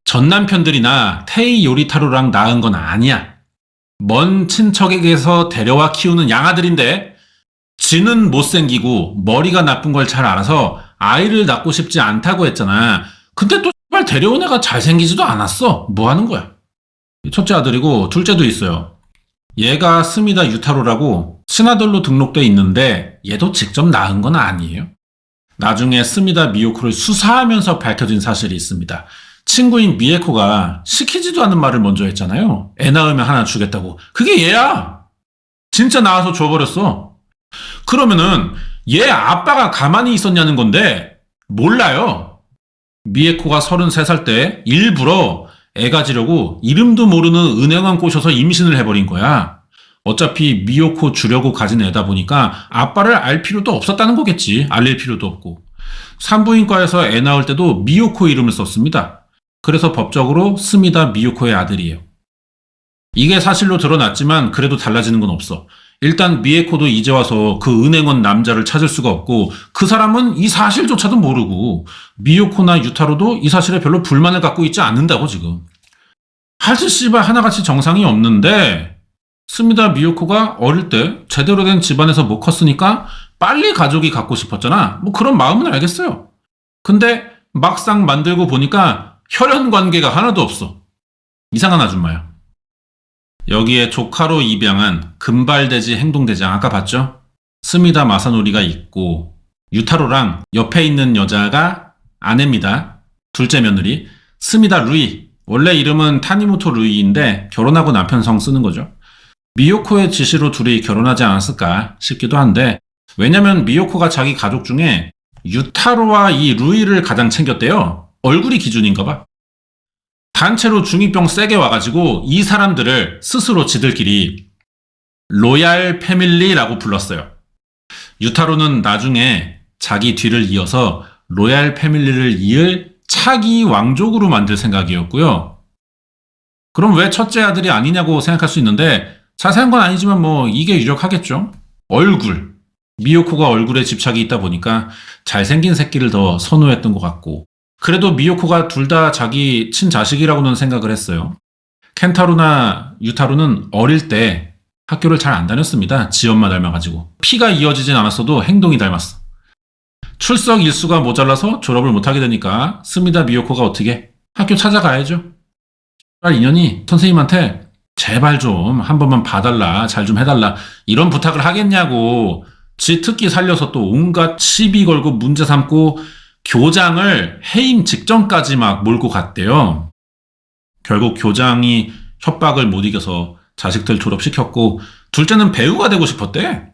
전 남편들이나 테이 요리타로랑 낳은 건 아니야. 먼 친척에게서 데려와 키우는 양아들인데 지는 못생기고 머리가 나쁜 걸 잘 알아서 아이를 낳고 싶지 않다고 했잖아. 근데 또 데려온 애가 잘생기지도 않았어. 뭐 하는 거야? 첫째 아들이고 둘째도 있어요. 얘가 스미다 유타로라고 신하들로 등록돼 있는데 얘도 직접 낳은 건 아니에요. 나중에 스미다 미요코를 수사하면서 밝혀진 사실이 있습니다. 친구인 미에코가 시키지도 않은 말을 먼저 했잖아요. 애 낳으면 하나 주겠다고. 그게 얘야. 진짜 낳아서 줘버렸어. 그러면은 얘 아빠가 가만히 있었냐는 건데 몰라요. 미에코가 33살 때 일부러 애 가지려고 이름도 모르는 은행원 꼬셔서 임신을 해버린 거야. 어차피 미요코 주려고 가진 애다 보니까 아빠를 알 필요도 없었다는 거겠지. 알릴 필요도 없고. 산부인과에서 애 낳을 때도 미요코 이름을 썼습니다. 그래서 법적으로 스미다 미요코의 아들이에요. 이게 사실로 드러났지만 그래도 달라지는 건 없어. 일단 미에코도 이제 와서 그 은행원 남자를 찾을 수가 없고 그 사람은 이 사실조차도 모르고 미요코나 유타로도 이 사실에 별로 불만을 갖고 있지 않는다고 지금. 하여튼 씨발 하나같이 정상이 없는데 스미다 미요코가 어릴 때 제대로 된 집안에서 못 컸으니까 빨리 가족이 갖고 싶었잖아. 뭐 그런 마음은 알겠어요. 근데 막상 만들고 보니까 혈연 관계가 하나도 없어. 이상한 아줌마야. 여기에 조카로 입양한 금발돼지 행동대장 아까 봤죠? 스미다 마사노리가 있고 유타로랑 옆에 있는 여자가 아내입니다. 둘째 며느리 스미다 루이. 원래 이름은 타니모토 루이인데 결혼하고 남편 성 쓰는 거죠. 미요코의 지시로 둘이 결혼하지 않았을까 싶기도 한데 왜냐면 미요코가 자기 가족 중에 유타로와 이 루이를 가장 챙겼대요. 얼굴이 기준인가 봐. 단체로 중2병 세게 와가지고 이 사람들을 스스로 지들끼리 로얄 패밀리라고 불렀어요. 유타로는 나중에 자기 뒤를 이어서 로얄 패밀리를 이을 차기 왕족으로 만들 생각이었고요. 그럼 왜 첫째 아들이 아니냐고 생각할 수 있는데 자세한 건 아니지만 뭐 이게 유력하겠죠. 얼굴. 미요코가 얼굴에 집착이 있다 보니까 잘생긴 새끼를 더 선호했던 것 같고 그래도 미요코가 둘 다 자기 친자식이라고는 생각을 했어요. 켄타로나 유타로는 어릴 때 학교를 잘 안 다녔습니다. 지 엄마 닮아가지고. 피가 이어지진 않았어도 행동이 닮았어. 출석 일수가 모자라서 졸업을 못하게 되니까 스미다 미요코가 어떻게 학교 찾아가야죠. 인연이 선생님한테 제발 좀 한 번만 봐달라, 잘 좀 해달라 이런 부탁을 하겠냐고 지 특기 살려서 또 온갖 시비 걸고 문제 삼고 교장을 해임 직전까지 막 몰고 갔대요. 결국 교장이 협박을 못 이겨서 자식들 졸업시켰고 둘째는 배우가 되고 싶었대.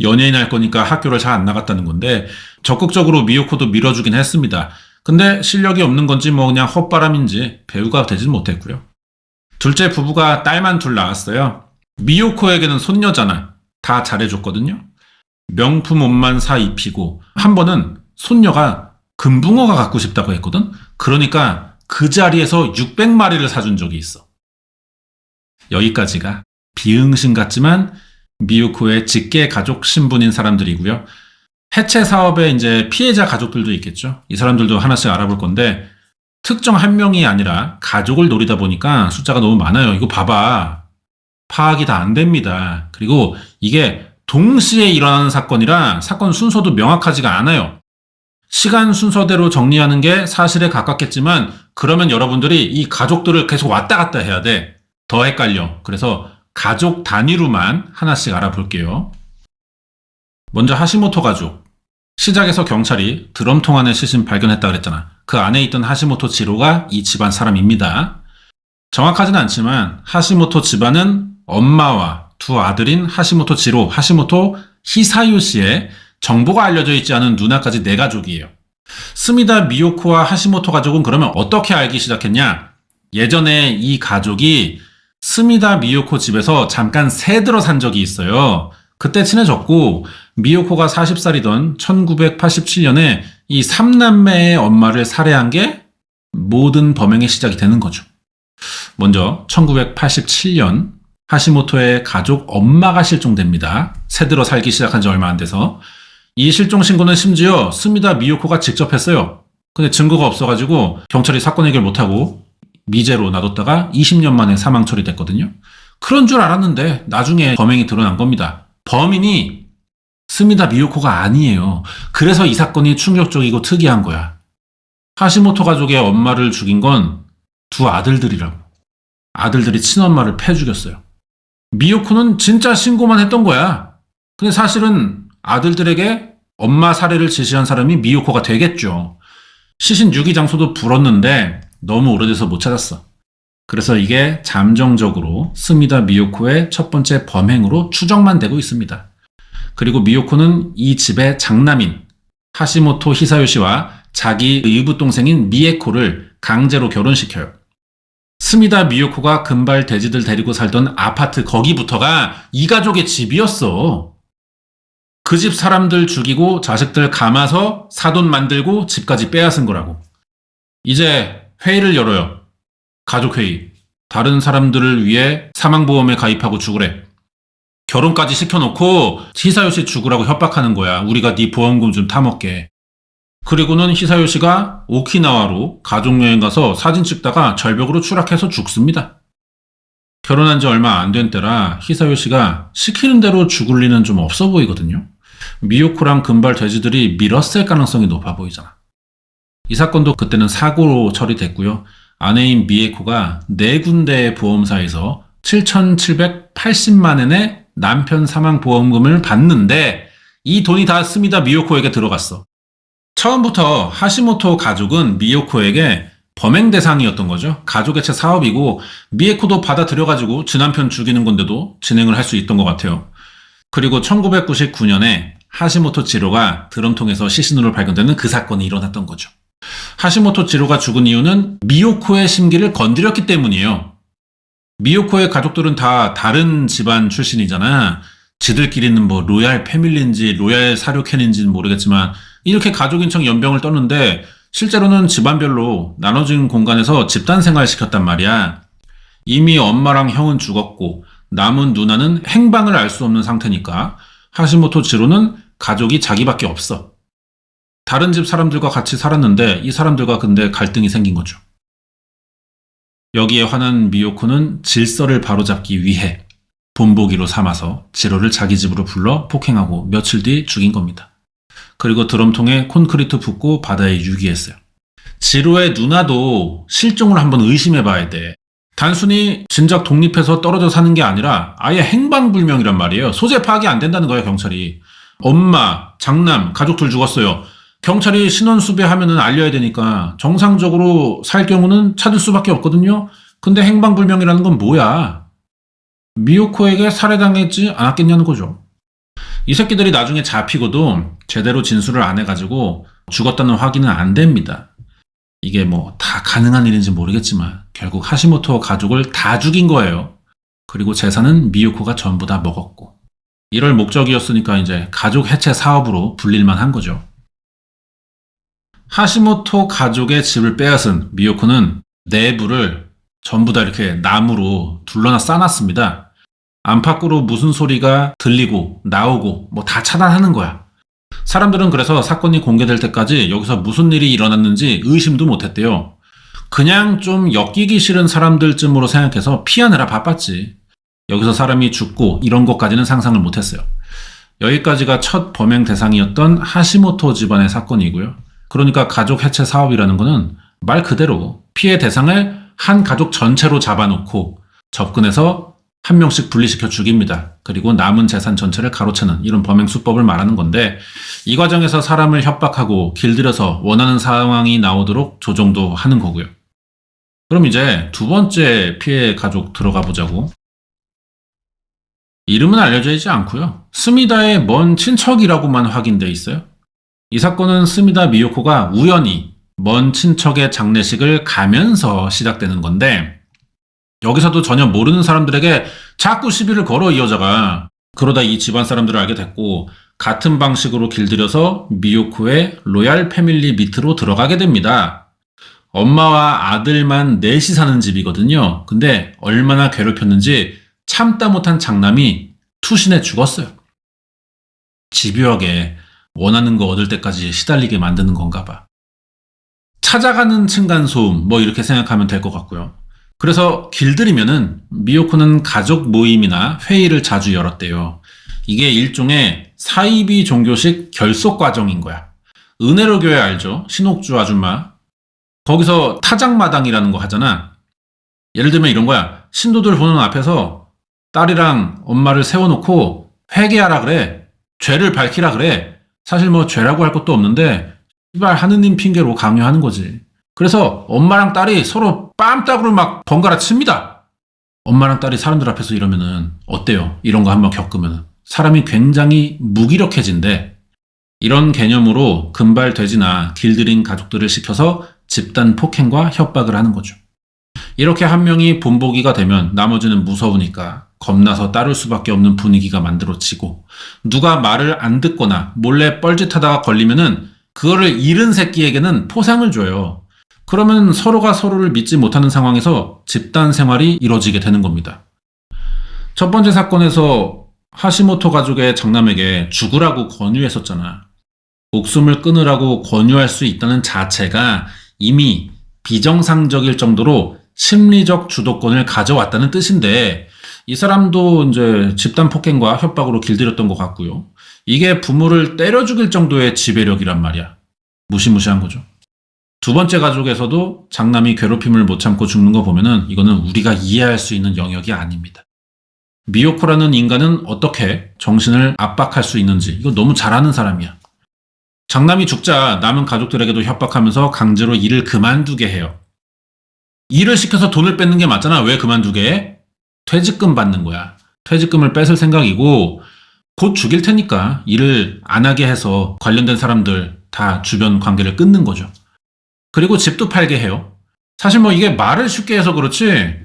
연예인 할 거니까 학교를 잘 안 나갔다는 건데 적극적으로 미요코도 밀어주긴 했습니다. 근데 실력이 없는 건지 뭐 그냥 헛바람인지 배우가 되진 못했고요. 둘째 부부가 딸만 둘 낳았어요. 미요코에게는 손녀잖아. 다 잘해줬거든요. 명품 옷만 사 입히고 한 번은 손녀가 금붕어가 갖고 싶다고 했거든. 그러니까 그 자리에서 600마리를 사준 적이 있어. 여기까지가 비응신 같지만 미요코의 직계 가족 신분인 사람들이고요. 해체 사업에 이제 피해자 가족들도 있겠죠. 이 사람들도 하나씩 알아볼 건데 특정 한 명이 아니라 가족을 노리다 보니까 숫자가 너무 많아요. 이거 봐봐. 파악이 다 안 됩니다. 그리고 이게 동시에 일어나는 사건이라 사건 순서도 명확하지가 않아요. 시간 순서대로 정리하는 게 사실에 가깝겠지만 그러면 여러분들이 이 가족들을 계속 왔다 갔다 해야 돼. 더 헷갈려. 그래서 가족 단위로만 하나씩 알아볼게요. 먼저 하시모토 가족. 시작에서 경찰이 드럼통 안에 시신 발견했다 그랬잖아. 그 안에 있던 하시모토 지로가 이 집안 사람입니다. 정확하지는 않지만 하시모토 집안은 엄마와 두 아들인 하시모토 지로, 하시모토 히사요시의 정보가 알려져 있지 않은 누나까지 4가족이에요. 스미다 미요코와 하시모토 가족은 그러면 어떻게 알기 시작했냐? 예전에 이 가족이 스미다 미요코 집에서 잠깐 새들어 산 적이 있어요. 그때 친해졌고 미요코가 40살이던 1987년에 이 3남매의 엄마를 살해한 게 모든 범행의 시작이 되는 거죠. 먼저 1987년 하시모토의 가족 엄마가 실종됩니다. 새들어 살기 시작한 지 얼마 안 돼서. 이 실종 신고는 심지어 스미다 미요코가 직접 했어요. 근데 증거가 없어가지고 경찰이 사건 해결 못하고 미제로 놔뒀다가 20년 만에 사망 처리됐거든요. 그런 줄 알았는데 나중에 범행이 드러난 겁니다. 범인이 스미다 미요코가 아니에요. 그래서 이 사건이 충격적이고 특이한 거야. 하시모토 가족의 엄마를 죽인 건 두 아들들이라고. 아들들이 친엄마를 패 죽였어요. 미요코는 진짜 신고만 했던 거야. 근데 사실은 아들들에게 엄마 살해를 지시한 사람이 미요코가 되겠죠. 시신 유기 장소도 불었는데 너무 오래돼서 못 찾았어. 그래서 이게 잠정적으로 스미다 미요코의 첫 번째 범행으로 추정만 되고 있습니다. 그리고 미요코는 이 집의 장남인 하시모토 히사요시와 자기 의붓 동생인 미에코를 강제로 결혼시켜요. 스미다 미요코가 금발 돼지들 데리고 살던 아파트 거기부터가 이 가족의 집이었어. 그 집 사람들 죽이고 자식들 감아서 사돈 만들고 집까지 빼앗은 거라고. 이제 회의를 열어요. 가족회의. 다른 사람들을 위해 사망보험에 가입하고 죽으래. 결혼까지 시켜놓고 히사요시 죽으라고 협박하는 거야. 우리가 네 보험금 좀 타먹게. 그리고는 히사요시가 오키나와로 가족여행 가서 사진 찍다가 절벽으로 추락해서 죽습니다. 결혼한 지 얼마 안 된 때라 히사요시가 시키는 대로 죽을 리는 좀 없어 보이거든요. 미요코랑 금발 돼지들이 밀었을 가능성이 높아 보이잖아. 이 사건도 그때는 사고로 처리됐고요. 아내인 미에코가 4군데의 보험사에서 7,780만엔의 남편 사망 보험금을 받는데 이 돈이 다 스미다 미요코에게 들어갔어. 처음부터 하시모토 가족은 미요코에게 범행 대상이었던 거죠. 가족애체 사업이고 미에코도 받아들여가지고 지남편 죽이는 건데도 진행을 할 수 있던 것 같아요. 그리고 1999년에 하시모토 지로가 드럼통에서 시신으로 발견되는 그 사건이 일어났던 거죠. 하시모토 지로가 죽은 이유는 미요코의 심기를 건드렸기 때문이에요. 미요코의 가족들은 다 다른 집안 출신이잖아. 지들끼리는 뭐 로얄 패밀리인지 로얄 사료캔인지는 모르겠지만 이렇게 가족인 척 연병을 떴는데 실제로는 집안별로 나눠진 공간에서 집단 생활 시켰단 말이야. 이미 엄마랑 형은 죽었고 남은 누나는 행방을 알 수 없는 상태니까 하시모토 지로는 가족이 자기밖에 없어. 다른 집 사람들과 같이 살았는데 이 사람들과 근데 갈등이 생긴 거죠. 여기에 화난 미요코는 질서를 바로잡기 위해 본보기로 삼아서 지로를 자기 집으로 불러 폭행하고 며칠 뒤 죽인 겁니다. 그리고 드럼통에 콘크리트 붓고 바다에 유기했어요. 지로의 누나도 실종을 한번 의심해봐야 돼. 단순히 진작 독립해서 떨어져 사는 게 아니라 아예 행방불명이란 말이에요. 소재 파악이 안 된다는 거예요, 경찰이. 엄마, 장남, 가족들 죽었어요. 경찰이 신원 수배하면은 알려야 되니까 정상적으로 살 경우는 찾을 수밖에 없거든요. 근데 행방불명이라는 건 뭐야? 미요코에게 살해당했지 않았겠냐는 거죠. 이 새끼들이 나중에 잡히고도 제대로 진술을 안 해가지고 죽었다는 확인은 안 됩니다. 이게 뭐 다 가능한 일인지 모르겠지만 결국 하시모토 가족을 다 죽인 거예요. 그리고 재산은 미요코가 전부 다 먹었고 이럴 목적이었으니까 이제 가족 해체 사업으로 불릴만 한 거죠. 하시모토 가족의 집을 빼앗은 미요코는 내부를 전부 다 이렇게 나무로 둘러나 싸놨습니다. 안팎으로 무슨 소리가 들리고 나오고 뭐 다 차단하는 거야. 사람들은 그래서 사건이 공개될 때까지 여기서 무슨 일이 일어났는지 의심도 못했대요. 그냥 좀 엮이기 싫은 사람들쯤으로 생각해서 피하느라 바빴지. 여기서 사람이 죽고 이런 것까지는 상상을 못했어요. 여기까지가 첫 범행 대상이었던 하시모토 집안의 사건이고요. 그러니까 가족 해체 사업이라는 거는 말 그대로 피해 대상을 한 가족 전체로 잡아놓고 접근해서 한 명씩 분리시켜 죽입니다. 그리고 남은 재산 전체를 가로채는 이런 범행 수법을 말하는 건데 이 과정에서 사람을 협박하고 길들여서 원하는 상황이 나오도록 조종도 하는 거고요. 그럼 이제 두 번째 피해 가족 들어가 보자고. 이름은 알려져 있지 않고요. 스미다의 먼 친척이라고만 확인돼 있어요. 이 사건은 스미다 미요코가 우연히 먼 친척의 장례식을 가면서 시작되는 건데 여기서도 전혀 모르는 사람들에게 자꾸 시비를 걸어 이 여자가. 그러다 이 집안 사람들을 알게 됐고 같은 방식으로 길들여서 미요코의 로얄 패밀리 밑으로 들어가게 됩니다. 엄마와 아들만 넷이 사는 집이거든요. 근데 얼마나 괴롭혔는지 참다 못한 장남이 투신해 죽었어요. 집요하게 원하는 거 얻을 때까지 시달리게 만드는 건가 봐. 찾아가는 층간소음 뭐 이렇게 생각하면 될 것 같고요. 그래서 길들이면은 미요코는 가족 모임이나 회의를 자주 열었대요. 이게 일종의 사이비 종교식 결속 과정인 거야. 은혜로 교회 알죠? 신옥주 아줌마. 거기서 타작마당이라는 거 하잖아. 예를 들면 이런 거야. 신도들 보는 앞에서 딸이랑 엄마를 세워놓고 회개하라 그래. 죄를 밝히라 그래. 사실 뭐 죄라고 할 것도 없는데 씨발 하느님 핑계로 강요하는 거지. 그래서 엄마랑 딸이 서로 뺨따구를 막 번갈아 칩니다. 엄마랑 딸이 사람들 앞에서 이러면은 어때요? 이런 거 한번 겪으면 사람이 굉장히 무기력해진대. 이런 개념으로 금발 돼지나 길들인 가족들을 시켜서 집단 폭행과 협박을 하는 거죠. 이렇게 한 명이 본보기가 되면 나머지는 무서우니까 겁나서 따를 수밖에 없는 분위기가 만들어지고, 누가 말을 안 듣거나 몰래 뻘짓하다가 걸리면은 그거를 잃은 새끼에게는 포상을 줘요. 그러면 서로가 서로를 믿지 못하는 상황에서 집단 생활이 이루어지게 되는 겁니다. 첫 번째 사건에서 하시모토 가족의 장남에게 죽으라고 권유했었잖아. 목숨을 끊으라고 권유할 수 있다는 자체가 이미 비정상적일 정도로 심리적 주도권을 가져왔다는 뜻인데, 이 사람도 이제 집단 폭행과 협박으로 길들였던 것 같고요. 이게 부모를 때려 죽일 정도의 지배력이란 말이야. 무시무시한 거죠. 두 번째 가족에서도 장남이 괴롭힘을 못 참고 죽는 거 보면은 이거는 우리가 이해할 수 있는 영역이 아닙니다. 미요코라는 인간은 어떻게 정신을 압박할 수 있는지 이거 너무 잘 아는 사람이야. 장남이 죽자 남은 가족들에게도 협박하면서 강제로 일을 그만두게 해요. 일을 시켜서 돈을 뺏는 게 맞잖아. 왜 그만두게 해? 퇴직금 받는 거야. 퇴직금을 뺏을 생각이고 곧 죽일 테니까 일을 안 하게 해서 관련된 사람들 다 주변 관계를 끊는 거죠. 그리고 집도 팔게 해요. 사실 뭐 이게 말을 쉽게 해서 그렇지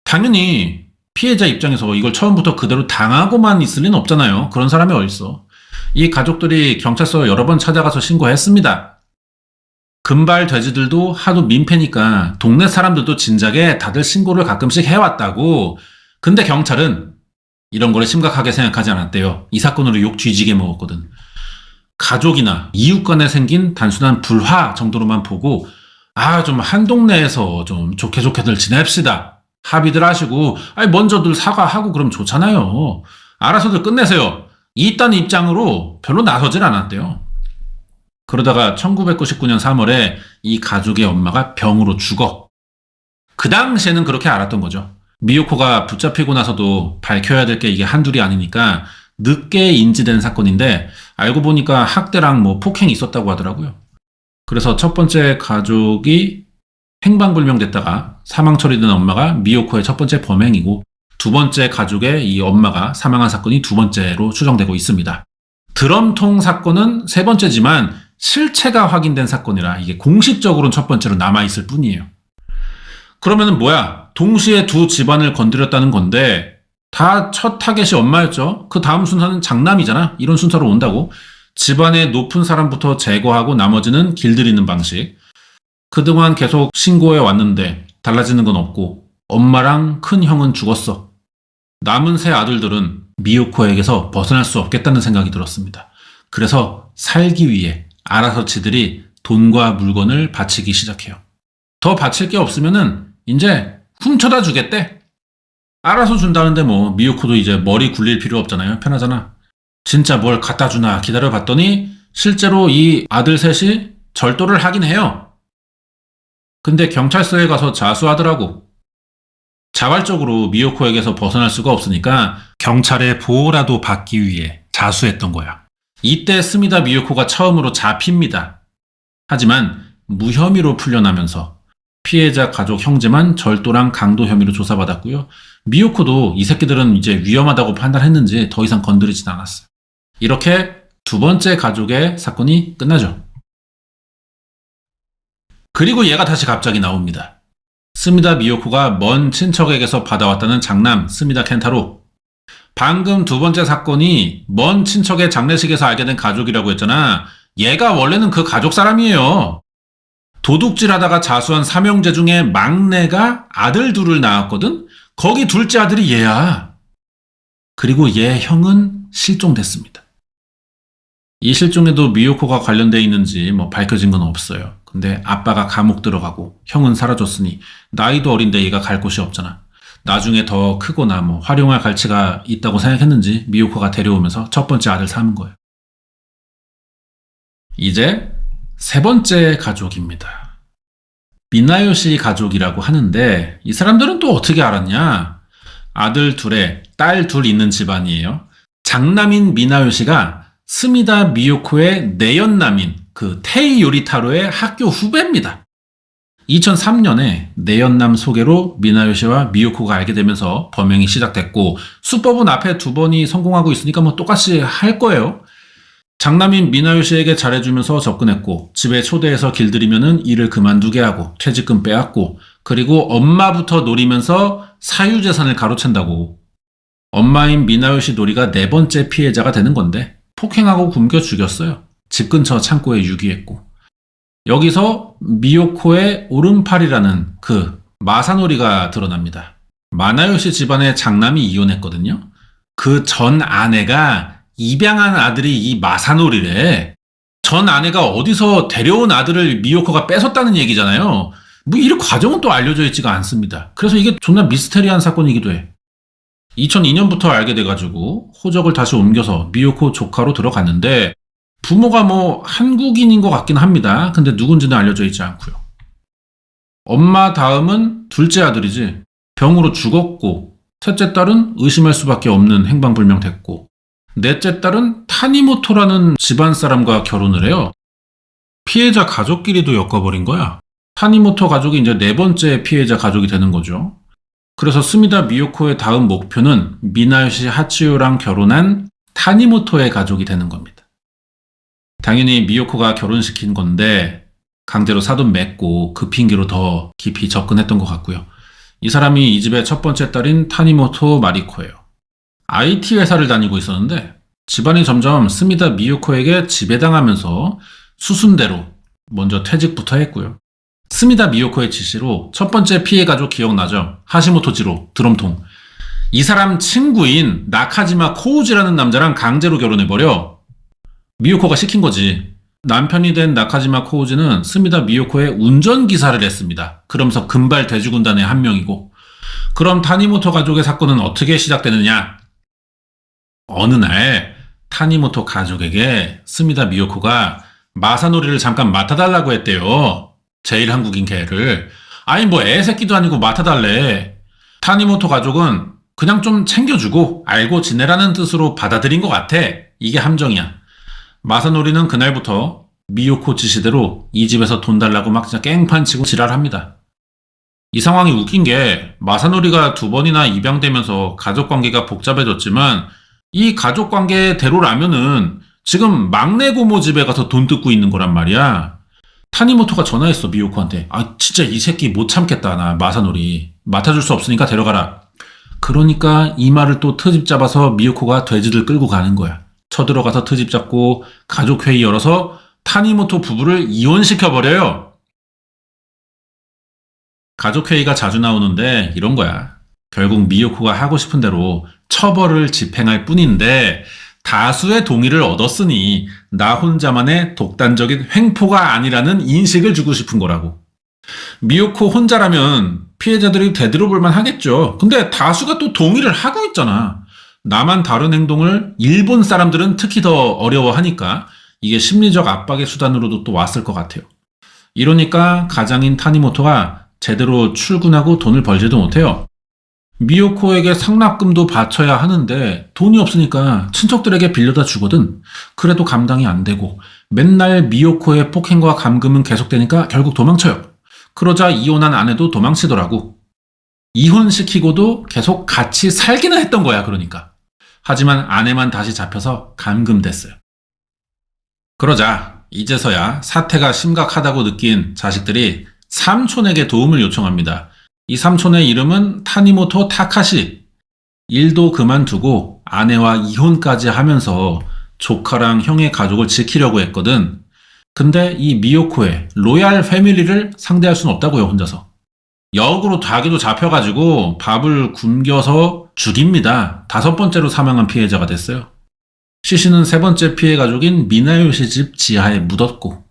당연히 피해자 입장에서 이걸 처음부터 그대로 당하고만 있을 리는 없잖아요. 그런 사람이 어딨어. 이 가족들이 경찰서 여러 번 찾아가서 신고했습니다. 금발 돼지들도 하도 민폐니까 동네 사람들도 진작에 다들 신고를 가끔씩 해왔다고. 근데 경찰은 이런 거를 심각하게 생각하지 않았대요. 이 사건으로 욕 뒤지게 먹었거든. 가족이나 이웃 간에 생긴 단순한 불화 정도로만 보고 좀 한 동네에서 좀 좋게 좋게들 지냅시다. 합의들 하시고 먼저들 사과하고 그럼 좋잖아요. 알아서들 끝내세요. 이딴 입장으로 별로 나서질 않았대요. 그러다가 1999년 3월에 이 가족의 엄마가 병으로 죽어. 그 당시에는 그렇게 알았던 거죠. 미요코가 붙잡히고 나서도 밝혀야 될 게 이게 한둘이 아니니까 늦게 인지된 사건인데 알고 보니까 학대랑 뭐 폭행이 있었다고 하더라고요. 그래서 첫 번째 가족이 행방불명됐다가 사망 처리된 엄마가 미요코의 첫 번째 범행이고, 두 번째 가족의 이 엄마가 사망한 사건이 두 번째로 추정되고 있습니다. 드럼통 사건은 세 번째지만 실체가 확인된 사건이라 이게 공식적으로는 첫 번째로 남아있을 뿐이에요. 그러면은 뭐야? 동시에 두 집안을 건드렸다는 건데 다 첫 타겟이 엄마였죠. 그 다음 순서는 장남이잖아. 이런 순서로 온다고. 집안의 높은 사람부터 제거하고 나머지는 길들이는 방식. 그동안 계속 신고해 왔는데 달라지는 건 없고 엄마랑 큰 형은 죽었어. 남은 세 아들들은 미요코에게서 벗어날 수 없겠다는 생각이 들었습니다. 그래서 살기 위해 알아서 지들이 돈과 물건을 바치기 시작해요. 더 바칠 게 없으면은 이제 훔쳐다 주겠대. 알아서 준다는데 뭐 미요코도 이제 머리 굴릴 필요 없잖아요. 편하잖아. 진짜 뭘 갖다 주나 기다려봤더니 실제로 이 아들 셋이 절도를 하긴 해요. 근데 경찰서에 가서 자수하더라고. 자발적으로 미요코에게서 벗어날 수가 없으니까 경찰의 보호라도 받기 위해 자수했던 거야. 이때 스미다 미요코가 처음으로 잡힙니다. 하지만 무혐의로 풀려나면서 피해자 가족 형제만 절도랑 강도 혐의로 조사받았고요. 미요코도 이 새끼들은 이제 위험하다고 판단했는지 더 이상 건드리진 않았어요. 이렇게 두 번째 가족의 사건이 끝나죠. 그리고 얘가 다시 갑자기 나옵니다. 스미다 미요코가 먼 친척에게서 받아왔다는 장남 스미다 켄타로. 방금 두 번째 사건이 먼 친척의 장례식에서 알게 된 가족이라고 했잖아. 얘가 원래는 그 가족 사람이에요. 도둑질하다가 자수한 삼형제 중에 막내가 아들 둘을 낳았거든? 거기 둘째 아들이 얘야. 그리고 얘 형은 실종됐습니다. 이 실종에도 미요코가 관련돼 있는지 뭐 밝혀진 건 없어요. 근데 아빠가 감옥 들어가고 형은 사라졌으니 나이도 어린데 얘가 갈 곳이 없잖아. 나중에 더 크거나 뭐 활용할 가치가 있다고 생각했는지 미요코가 데려오면서 첫 번째 아들 삼은 거예요. 이제 세 번째 가족입니다. 미나요시 가족이라고 하는데 이 사람들은 또 어떻게 알았냐? 아들 둘에 딸 둘 있는 집안이에요. 장남인 미나요시가 스미다 미요코의 내연남인 그 테이 요리타로의 학교 후배입니다. 2003년에 내연남 소개로 미나요시와 미요코가 알게 되면서 범행이 시작됐고, 수법은 앞에 2번이 성공하고 있으니까 뭐 똑같이 할 거예요. 장남인 미나요시에게 잘해주면서 접근했고, 집에 초대해서 길들이면은 일을 그만두게 하고 퇴직금 빼앗고, 그리고 엄마부터 노리면서 사유재산을 가로챈다고. 엄마인 미나요시 놀이가 4번째 피해자가 되는 건데 폭행하고 굶겨 죽였어요. 집 근처 창고에 유기했고. 여기서 미요코의 오른팔이라는 그 마사노리가 드러납니다. 마나요시 집안의 장남이 이혼했거든요. 그 전 아내가 입양한 아들이 이 마사노리래. 전 아내가 어디서 데려온 아들을 미요코가 뺏었다는 얘기잖아요. 뭐 이 과정은 또 알려져 있지가 않습니다. 그래서 이게 존나 미스테리한 사건이기도 해. 2002년부터 알게 돼가지고 호적을 다시 옮겨서 미요코 조카로 들어갔는데, 부모가 뭐 한국인인 것 같긴 합니다. 근데 누군지는 알려져 있지 않고요. 엄마 다음은 둘째 아들이지. 병으로 죽었고, 셋째 딸은 의심할 수밖에 없는 행방불명됐고, 넷째 딸은 타니모토라는 집안 사람과 결혼을 해요. 피해자 가족끼리도 엮어버린 거야. 타니모토 가족이 이제 4번째 피해자 가족이 되는 거죠. 그래서 스미다 미요코의 다음 목표는 미나요시 하치요랑 결혼한 타니모토의 가족이 되는 겁니다. 당연히 미요코가 결혼시킨 건데 강제로 사돈 맺고 그 핑계로 더 깊이 접근했던 것 같고요. 이 사람이 이 집의 첫 번째 딸인 타니모토 마리코예요. IT 회사를 다니고 있었는데 집안이 점점 스미다 미요코에게 지배당하면서 수순대로 먼저 퇴직부터 했고요. 스미다 미요코의 지시로 첫 번째 피해 가족 기억나죠? 하시모토지로, 드럼통. 이 사람 친구인 나카지마 코우지라는 남자랑 강제로 결혼해버려. 미요코가 시킨 거지. 남편이 된 나카지마 코우지는 스미다 미요코의 운전기사를 했습니다. 그러면서 금발 돼지군단의 한 명이고. 그럼 타니모토 가족의 사건은 어떻게 시작되느냐? 어느 날 타니모토 가족에게 스미다 미요코가 마사노리를 잠깐 맡아달라고 했대요. 제일 한국인 걔를. 아니 뭐 애새끼도 아니고 맡아달래. 타니모토 가족은 그냥 좀 챙겨주고 알고 지내라는 뜻으로 받아들인 것 같아. 이게 함정이야. 마사노리는 그날부터 미요코 지시대로 이 집에서 돈 달라고 막 진짜 깽판 치고 지랄합니다. 이 상황이 웃긴 게 마사노리가 2번이나 입양되면서 가족관계가 복잡해졌지만 이 가족관계대로라면은 지금 막내 고모 집에 가서 돈 뜯고 있는 거란 말이야. 타니모토가 전화했어, 미요코한테. 아, 진짜 이 새끼 못 참겠다, 나 마사노리. 맡아줄 수 없으니까 데려가라. 그러니까 이 말을 또 트집 잡아서 미요코가 돼지들 끌고 가는 거야. 쳐들어가서 트집 잡고 가족회의 열어서 타니모토 부부를 이혼시켜버려요. 가족회의가 자주 나오는데 이런 거야. 결국 미요코가 하고 싶은 대로 처벌을 집행할 뿐인데 다수의 동의를 얻었으니 나 혼자만의 독단적인 횡포가 아니라는 인식을 주고 싶은 거라고. 미요코 혼자라면 피해자들이 되돌아볼만 하겠죠. 근데 다수가 또 동의를 하고 있잖아. 나만 다른 행동을 일본 사람들은 특히 더 어려워하니까 이게 심리적 압박의 수단으로도 또 왔을 것 같아요. 이러니까 가장인 타니모토가 제대로 출근하고 돈을 벌지도 못해요. 미요코에게 상납금도 바쳐야 하는데 돈이 없으니까 친척들에게 빌려다 주거든. 그래도 감당이 안 되고 맨날 미요코의 폭행과 감금은 계속되니까 결국 도망쳐요. 그러자 이혼한 아내도 도망치더라고. 이혼시키고도 계속 같이 살기는 했던 거야, 그러니까. 하지만 아내만 다시 잡혀서 감금됐어요. 그러자 이제서야 사태가 심각하다고 느낀 자식들이 삼촌에게 도움을 요청합니다. 이 삼촌의 이름은 타니모토 타카시. 일도 그만두고 아내와 이혼까지 하면서 조카랑 형의 가족을 지키려고 했거든. 근데 이 미요코의 로얄 패밀리를 상대할 수는 없다고요, 혼자서. 역으로 닭이도 잡혀가지고 밥을 굶겨서 죽입니다. 5번째로 사망한 피해자가 됐어요. 시신은 3번째 피해 가족인 미나요시 집 지하에 묻었고,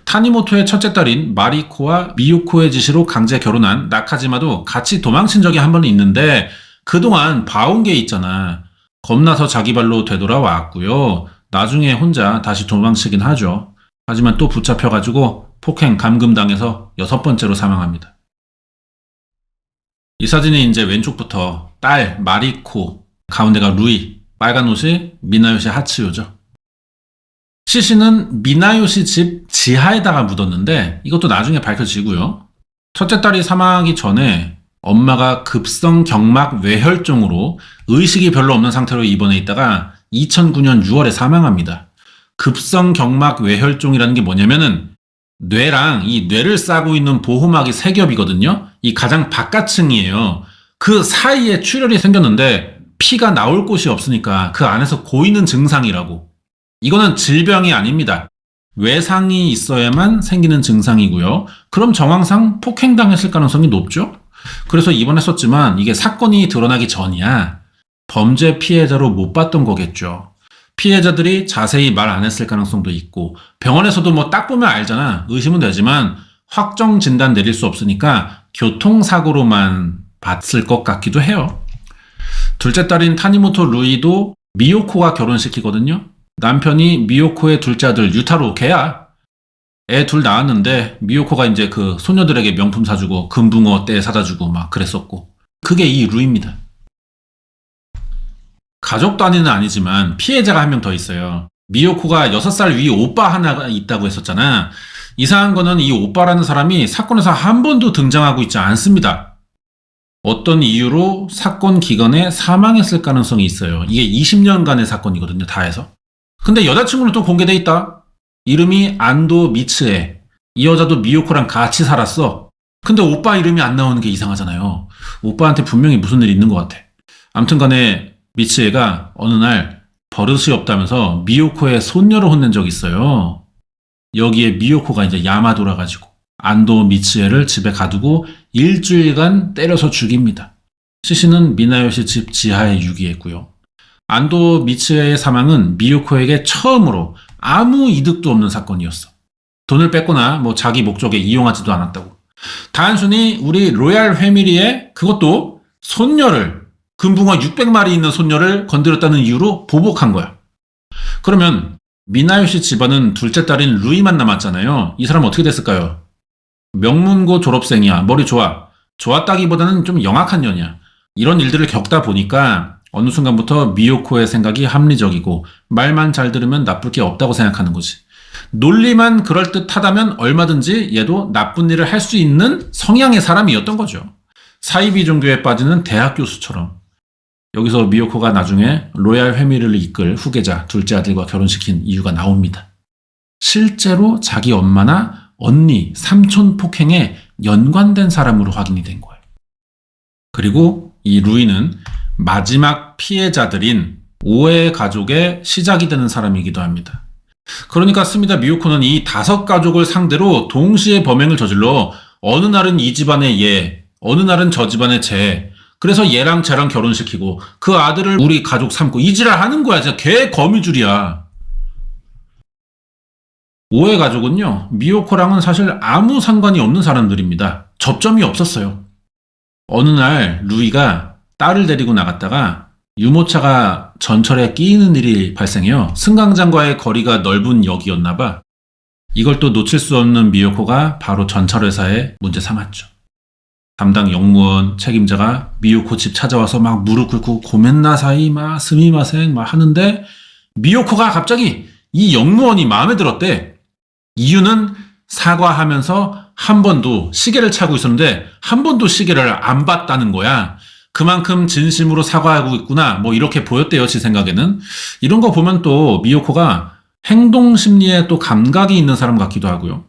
타니모토의 첫째 딸인 마리코와 미요코의 지시로 강제 결혼한 나카지마도 같이 도망친 적이 한 번 있는데 그동안 봐온 게 있잖아. 겁나서 자기 발로 되돌아왔고요. 나중에 혼자 다시 도망치긴 하죠. 하지만 또 붙잡혀가지고 폭행 감금당해서 6번째로 사망합니다. 이 사진이 이제 왼쪽부터 딸 마리코, 가운데가 루이, 빨간 옷이 미나요시 하츠요죠. 시신은 미나요시 집 지하에다가 묻었는데 이것도 나중에 밝혀지고요. 첫째 딸이 사망하기 전에 엄마가 급성 경막 외혈종으로 의식이 별로 없는 상태로 입원해 있다가 2009년 6월에 사망합니다. 급성 경막 외혈종이라는 게 뭐냐면은 뇌랑 이 뇌를 싸고 있는 보호막이 세 겹이거든요. 이 가장 바깥층이에요. 그 사이에 출혈이 생겼는데 피가 나올 곳이 없으니까 그 안에서 고이는 증상이라고. 이거는 질병이 아닙니다. 외상이 있어야만 생기는 증상이고요. 그럼 정황상 폭행당했을 가능성이 높죠? 그래서 입원했었지만 이게 사건이 드러나기 전이야. 범죄 피해자로 못 봤던 거겠죠. 피해자들이 자세히 말 안 했을 가능성도 있고 병원에서도 뭐 딱 보면 알잖아. 의심은 되지만 확정 진단 내릴 수 없으니까 교통사고로만 봤을 것 같기도 해요. 둘째 딸인 타니모토 루이도 미요코가 결혼시키거든요. 남편이 미요코의 둘째 아들 유타로 걔야. 애 둘 낳았는데 미요코가 이제 그 소녀들에게 명품 사주고 금붕어 떼 사다 주고 막 그랬었고 그게 이 루입니다. 가족 단위는 아니지만 피해자가 한 명 더 있어요. 미요코가 6살 위 오빠 하나가 있다고 했었잖아. 이상한 거는 이 오빠라는 사람이 사건에서 한 번도 등장하고 있지 않습니다. 어떤 이유로 사건 기간에 사망했을 가능성이 있어요. 이게 20년간의 사건이거든요. 다 해서. 근데 여자친구는 또 공개돼 있다. 이름이 안도 미츠에. 이 여자도 미요코랑 같이 살았어. 근데 오빠 이름이 안 나오는 게 이상하잖아요. 오빠한테 분명히 무슨 일이 있는 것 같아. 아무튼 간에 미츠에가 어느 날 버릇이 없다면서 미요코의 손녀를 혼낸 적이 있어요. 여기에 미요코가 이제 야마 돌아가지고 안도 미츠에를 집에 가두고 일주일간 때려서 죽입니다. 시신은 미나요시 집 지하에 유기했고요. 안도 미츠에의 사망은 미요코에게 처음으로 아무 이득도 없는 사건이었어. 돈을 뺐거나 뭐 자기 목적에 이용하지도 않았다고. 단순히 우리 로얄 패밀리의 그것도 손녀를 금붕어 600마리 있는 손녀를 건드렸다는 이유로 보복한 거야. 그러면 미나요시 집안은 둘째 딸인 루이만 남았잖아요. 이 사람 어떻게 됐을까요? 명문고 졸업생이야. 머리 좋아. 좋았다기보다는 좀 영악한 년이야. 이런 일들을 겪다 보니까 어느 순간부터 미요코의 생각이 합리적이고 말만 잘 들으면 나쁠 게 없다고 생각하는 거지. 논리만 그럴듯하다면 얼마든지 얘도 나쁜 일을 할 수 있는 성향의 사람이었던 거죠. 사이비 종교에 빠지는 대학 교수처럼. 여기서 미요코가 나중에 로얄 패밀리를 이끌 후계자 둘째 아들과 결혼시킨 이유가 나옵니다. 실제로 자기 엄마나 언니, 삼촌 폭행에 연관된 사람으로 확인이 된 거예요. 그리고 이 루이는 마지막 피해자들인 오해 가족의 시작이 되는 사람이기도 합니다. 그러니까 스미다 미요코는 이 5가족을 상대로 동시에 범행을 저질러 어느 날은 이 집안의 얘, 어느 날은 저 집안의 쟤, 그래서 얘랑 쟤랑 결혼시키고 그 아들을 우리 가족 삼고 이 지랄 하는 거야. 진짜 개 거미줄이야. 오해 가족은요, 미요코랑은 사실 아무 상관이 없는 사람들입니다. 접점이 없었어요. 어느 날 루이가 딸을 데리고 나갔다가 유모차가 전철에 끼이는 일이 발생해요. 승강장과의 거리가 넓은 역이었나 봐. 이걸 또 놓칠 수 없는 미요코가 바로 전철회사에 문제 삼았죠. 담당 영무원 책임자가 미요코 집 찾아와서 막 무릎 꿇고 고멘나사이 막 스미마생 막 하는데 미요코가 갑자기 이 영무원이 마음에 들었대. 이유는 사과하면서 한 번도 시계를 차고 있었는데 한 번도 시계를 안 봤다는 거야. 그만큼 진심으로 사과하고 있구나. 뭐 이렇게 보였대요. 제 생각에는. 이런 거 보면 또 미요코가 행동 심리에 또 감각이 있는 사람 같기도 하고요.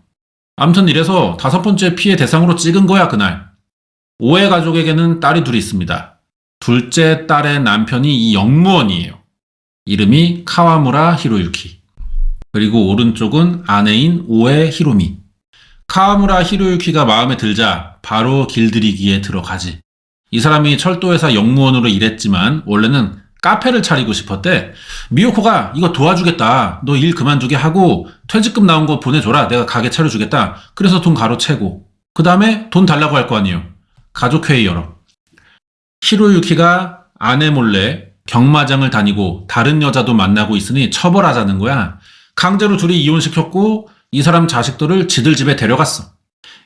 아무튼 이래서 5번째 피해 대상으로 찍은 거야 그날. 오해 가족에게는 딸이 둘이 있습니다. 둘째 딸의 남편이 이 영무원이에요. 이름이 카와무라 히로유키. 그리고 오른쪽은 아내인 오해 히로미. 카와무라 히로유키가 마음에 들자 바로 길들이기에 들어가지. 이 사람이 철도회사 영무원으로 일했지만 원래는 카페를 차리고 싶었대. 미요코가 이거 도와주겠다. 너 일 그만두게 하고 퇴직금 나온 거 보내줘라. 내가 가게 차려주겠다. 그래서 돈 가로채고 그 다음에 돈 달라고 할 거 아니에요. 가족회의 열어. 히로유키가 아내 몰래 경마장을 다니고 다른 여자도 만나고 있으니 처벌하자는 거야. 강제로 둘이 이혼시켰고 이 사람 자식들을 지들 집에 데려갔어.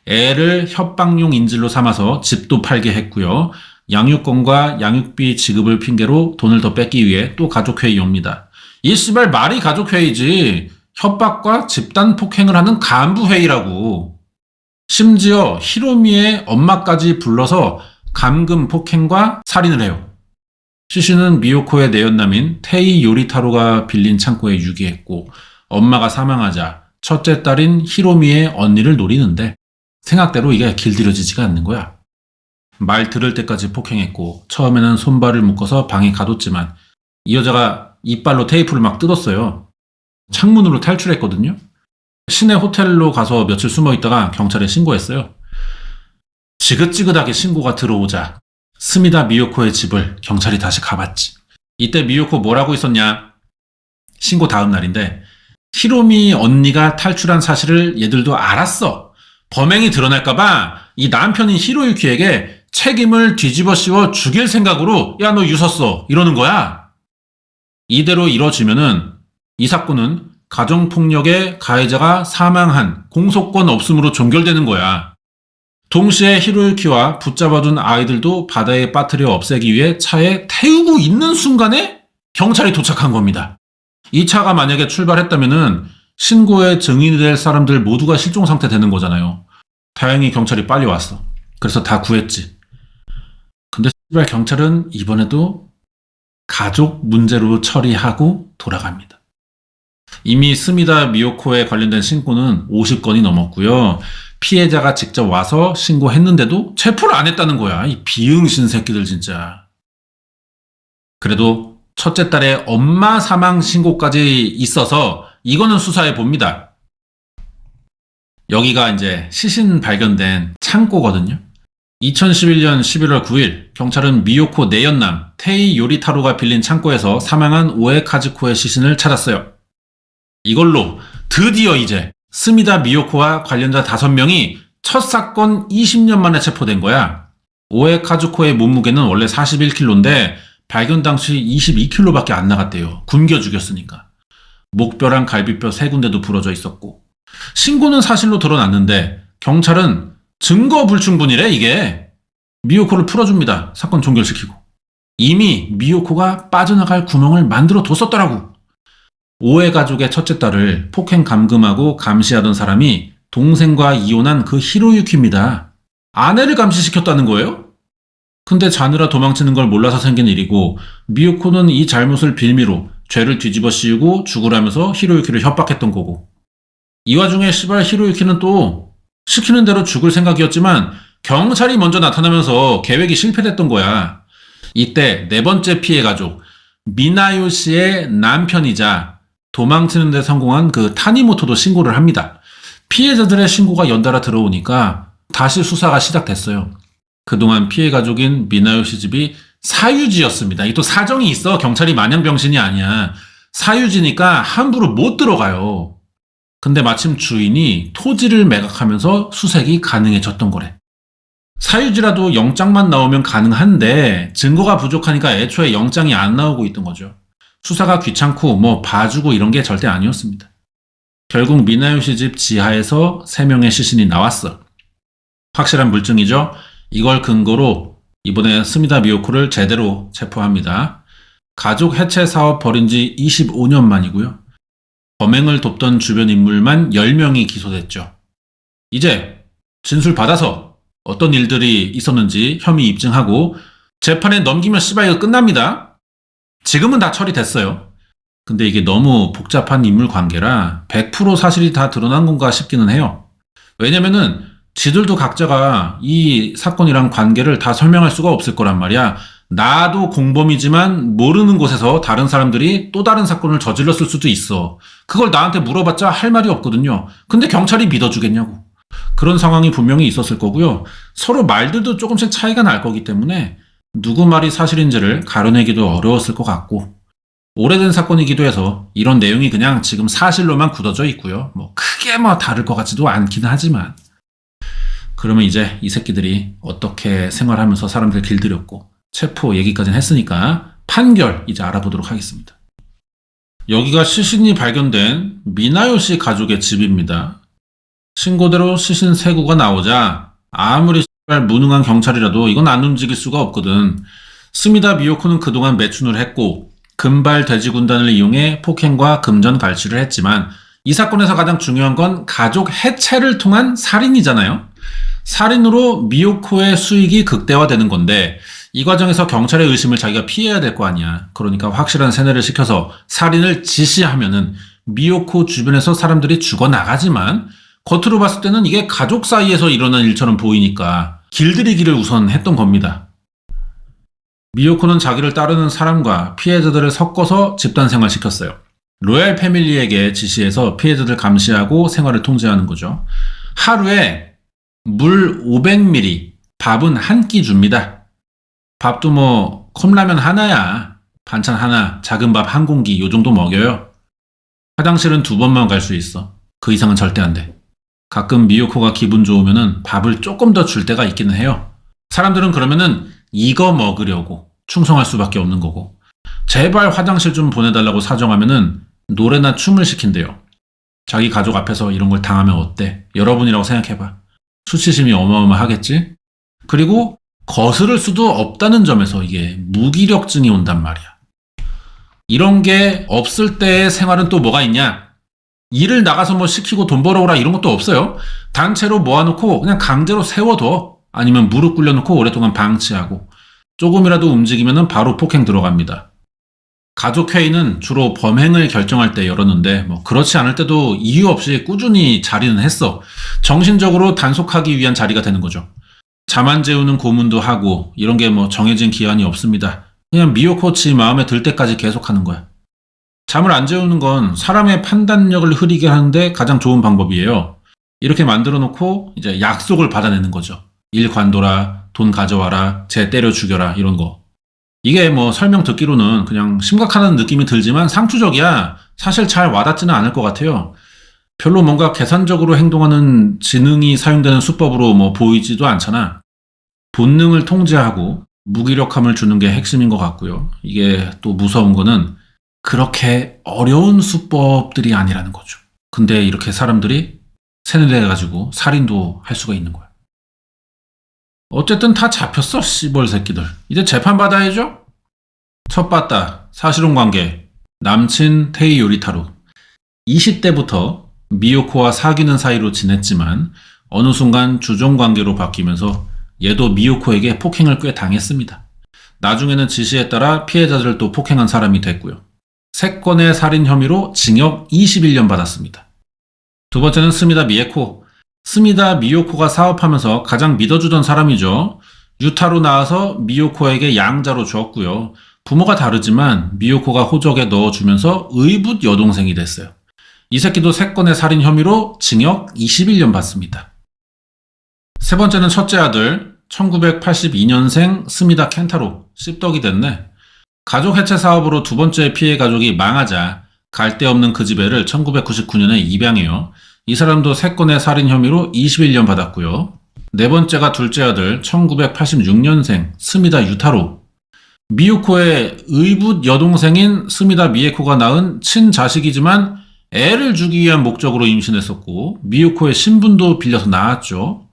애를 협박용 인질로 삼아서 집도 팔게 했고요. 양육권과 양육비 지급을 핑계로 돈을 더 뺏기 위해 또 가족회의 엽니다. 이 씨발 말이 가족회의지. 협박과 집단 폭행을 하는 간부 회의라고. 심지어 히로미의 엄마까지 불러서 감금 폭행과 살인을 해요. 시신은 미요코의 내연남인 테이 요리타로가 빌린 창고에 유기했고 엄마가 사망하자 첫째 딸인 히로미의 언니를 노리는데 생각대로 이게 길들여지지가 않는 거야. 말 들을 때까지 폭행했고 처음에는 손발을 묶어서 방에 가뒀지만 이 여자가 이빨로 테이프를 막 뜯었어요. 창문으로 탈출했거든요. 시내 호텔로 가서 며칠 숨어 있다가 경찰에 신고했어요. 지긋지긋하게 신고가 들어오자 스미다 미요코의 집을 경찰이 다시 가봤지. 이때 미요코 뭐라고 있었냐? 신고 다음 날인데 히로미 언니가 탈출한 사실을 얘들도 알았어. 범행이 드러날까봐 이 남편인 히로유키에게 책임을 뒤집어 씌워 죽일 생각으로 야 너 유섰어 이러는 거야. 이대로 이뤄지면은 이 사건은 가정폭력의 가해자가 사망한 공소권 없음으로 종결되는 거야. 동시에 히로유키와 붙잡아둔 아이들도 바다에 빠뜨려 없애기 위해 차에 태우고 있는 순간에 경찰이 도착한 겁니다. 이 차가 만약에 출발했다면은 신고에 증인이 될 사람들 모두가 실종 상태 되는 거잖아요. 다행히 경찰이 빨리 왔어. 그래서 다 구했지. 근데 경찰은 이번에도 가족 문제로 처리하고 돌아갑니다. 이미 스미다 미요코에 관련된 신고는 50건이 넘었고요. 피해자가 직접 와서 신고했는데도 체포를 안 했다는 거야. 이 비응신 새끼들 진짜. 그래도 첫째 딸의 엄마 사망 신고까지 있어서 이거는 수사해 봅니다. 여기가 이제 시신 발견된 창고거든요. 2011년 11월 9일 경찰은 미요코 내연남 테이 요리타로가 빌린 창고에서 사망한 오에 카즈코의 시신을 찾았어요. 이걸로 드디어 이제 스미다 미요코와 관련자 5명이 첫 사건 20년 만에 체포된 거야. 오에 카즈코의 몸무게는 원래 41kg인데 발견 당시 22kg밖에 안 나갔대요. 굶겨 죽였으니까. 목뼈랑 갈비뼈 3군데도 부러져 있었고. 신고는 사실로 드러났는데 경찰은 증거 불충분이래 이게. 미요코를 풀어줍니다. 사건 종결시키고. 이미 미요코가 빠져나갈 구멍을 만들어 뒀었더라고. 오해 가족의 첫째 딸을 폭행 감금하고 감시하던 사람이 동생과 이혼한 그 히로유키입니다. 아내를 감시시켰다는 거예요? 근데 자느라 도망치는 걸 몰라서 생긴 일이고 미요코는 이 잘못을 빌미로 죄를 뒤집어 씌우고 죽으라면서 히로유키를 협박했던 거고. 이 와중에 시발 히로유키는 또 시키는 대로 죽을 생각이었지만 경찰이 먼저 나타나면서 계획이 실패됐던 거야. 이때 4번째 피해 가족 미나요 씨의 남편이자 도망치는 데 성공한 그 타니모토도 신고를 합니다. 피해자들의 신고가 연달아 들어오니까 다시 수사가 시작됐어요. 그동안 피해 가족인 미나요 씨 집이 사유지였습니다. 이 또 사정이 있어. 경찰이 마냥 병신이 아니야. 사유지니까 함부로 못 들어가요. 근데 마침 주인이 토지를 매각하면서 수색이 가능해졌던 거래. 사유지라도 영장만 나오면 가능한데 증거가 부족하니까 애초에 영장이 안 나오고 있던 거죠. 수사가 귀찮고 뭐 봐주고 이런 게 절대 아니었습니다. 결국 미나요 씨 집 지하에서 3명의 시신이 나왔어. 확실한 물증이죠. 이걸 근거로 이번에 스미다 미요코를 제대로 체포합니다. 가족 해체 사업 벌인 지 25년 만이고요. 범행을 돕던 주변 인물만 10명이 기소됐죠. 이제 진술 받아서 어떤 일들이 있었는지 혐의 입증하고 재판에 넘기면 씨발 이거 끝납니다. 지금은 다 처리됐어요. 근데 이게 너무 복잡한 인물 관계라 100% 사실이 다 드러난 건가 싶기는 해요. 왜냐면은 지들도 각자가 이 사건이랑 관계를 다 설명할 수가 없을 거란 말이야. 나도 공범이지만 모르는 곳에서 다른 사람들이 또 다른 사건을 저질렀을 수도 있어. 그걸 나한테 물어봤자 할 말이 없거든요. 근데 경찰이 믿어주겠냐고. 그런 상황이 분명히 있었을 거고요. 서로 말들도 조금씩 차이가 날 거기 때문에 누구 말이 사실인지를 가려내기도 어려웠을 것 같고, 오래된 사건이기도 해서 이런 내용이 그냥 지금 사실로만 굳어져 있고요. 뭐 크게 다를 것 같지도 않기는 하지만, 그러면 이제 이 새끼들이 어떻게 생활하면서 사람들 길들였고 체포 얘기까지는 했으니까 판결 이제 알아보도록 하겠습니다. 여기가 시신이 발견된 미나요 씨 가족의 집입니다. 신고대로 시신 3구가 나오자 아무리 무능한 경찰이라도 이건 안 움직일 수가 없거든. 스미다 미요코는 그동안 매춘을 했고 금발 돼지 군단을 이용해 폭행과 금전 갈취를 했지만 이 사건에서 가장 중요한 건 가족 해체를 통한 살인이잖아요. 살인으로 미요코의 수익이 극대화되는 건데 이 과정에서 경찰의 의심을 자기가 피해야 될 거 아니야. 그러니까 확실한 세뇌를 시켜서 살인을 지시하면은 미요코 주변에서 사람들이 죽어나가지만 겉으로 봤을 때는 이게 가족 사이에서 일어난 일처럼 보이니까 길들이기를 우선 했던 겁니다. 미요코는 자기를 따르는 사람과 피해자들을 섞어서 집단 생활시켰어요. 로얄 패밀리에게 지시해서 피해자들 감시하고 생활을 통제하는 거죠. 하루에 물 500ml, 밥은 한 끼 줍니다. 밥도 뭐 컵라면 하나야. 반찬 하나, 작은 밥 한 공기 요 정도 먹여요. 화장실은 2번만 갈 수 있어. 그 이상은 절대 안 돼. 가끔 미요코가 기분 좋으면은 밥을 조금 더 줄 때가 있기는 해요. 사람들은 그러면은 이거 먹으려고 충성할 수밖에 없는 거고 제발 화장실 좀 보내달라고 사정하면은 노래나 춤을 시킨대요. 자기 가족 앞에서 이런 걸 당하면 어때? 여러분이라고 생각해봐. 수치심이 어마어마하겠지? 그리고 거스를 수도 없다는 점에서 이게 무기력증이 온단 말이야. 이런 게 없을 때의 생활은 또 뭐가 있냐? 일을 나가서 뭐 시키고 돈 벌어오라 이런 것도 없어요. 단체로 모아놓고 그냥 강제로 세워둬. 아니면 무릎 꿇려놓고 오랫동안 방치하고 조금이라도 움직이면 바로 폭행 들어갑니다. 가족회의는 주로 범행을 결정할 때 열었는데 뭐 그렇지 않을 때도 이유 없이 꾸준히 자리는 했어. 정신적으로 단속하기 위한 자리가 되는 거죠. 잠 안 재우는 고문도 하고 이런 게 뭐 정해진 기한이 없습니다. 그냥 미요코 지 마음에 들 때까지 계속하는 거야. 잠을 안 재우는 건 사람의 판단력을 흐리게 하는데 가장 좋은 방법이에요. 이렇게 만들어 놓고 이제 약속을 받아내는 거죠. 일 관둬라, 돈 가져와라, 쟤 때려 죽여라 이런 거. 이게 뭐 설명 듣기로는 그냥 심각하다는 느낌이 들지만 상투적이야. 사실 잘 와닿지는 않을 것 같아요. 별로 뭔가 계산적으로 행동하는 지능이 사용되는 수법으로 뭐 보이지도 않잖아. 본능을 통제하고 무기력함을 주는 게 핵심인 것 같고요. 이게 또 무서운 거는 그렇게 어려운 수법들이 아니라는 거죠. 근데 이렇게 사람들이 세뇌돼가지고 살인도 할 수가 있는 거야. 어쨌든 다 잡혔어, 씨벌 새끼들. 이제 재판 받아야죠? 첫 봤다. 사실혼 관계. 남친 테이 요리타로. 20대부터 미요코와 사귀는 사이로 지냈지만 어느 순간 주종 관계로 바뀌면서 얘도 미요코에게 폭행을 꽤 당했습니다. 나중에는 지시에 따라 피해자들을 또 폭행한 사람이 됐고요. 3건의 살인 혐의로 징역 21년 받았습니다. 두 번째는 스미다 미에코. 스미다 미요코가 사업하면서 가장 믿어주던 사람이죠. 유타로 나와서 미요코에게 양자로 주었고요. 부모가 다르지만 미요코가 호적에 넣어주면서 의붓 여동생이 됐어요. 이 새끼도 3건의 살인 혐의로 징역 21년 받습니다. 세 번째는 첫째 아들 1982년생 스미다 켄타로. 씹덕이 됐네. 가족 해체 사업으로 두 번째 피해 가족이 망하자 갈 데 없는 그 집 애를 1999년에 입양해요. 이 사람도 3건의 살인 혐의로 21년 받았고요. 네 번째가 둘째 아들 1986년생 스미다 유타로. 미요코의 의붓 여동생인 스미다 미에코가 낳은 친자식이지만 애를 주기 위한 목적으로 임신했었고 미요코의 신분도 빌려서 낳았죠.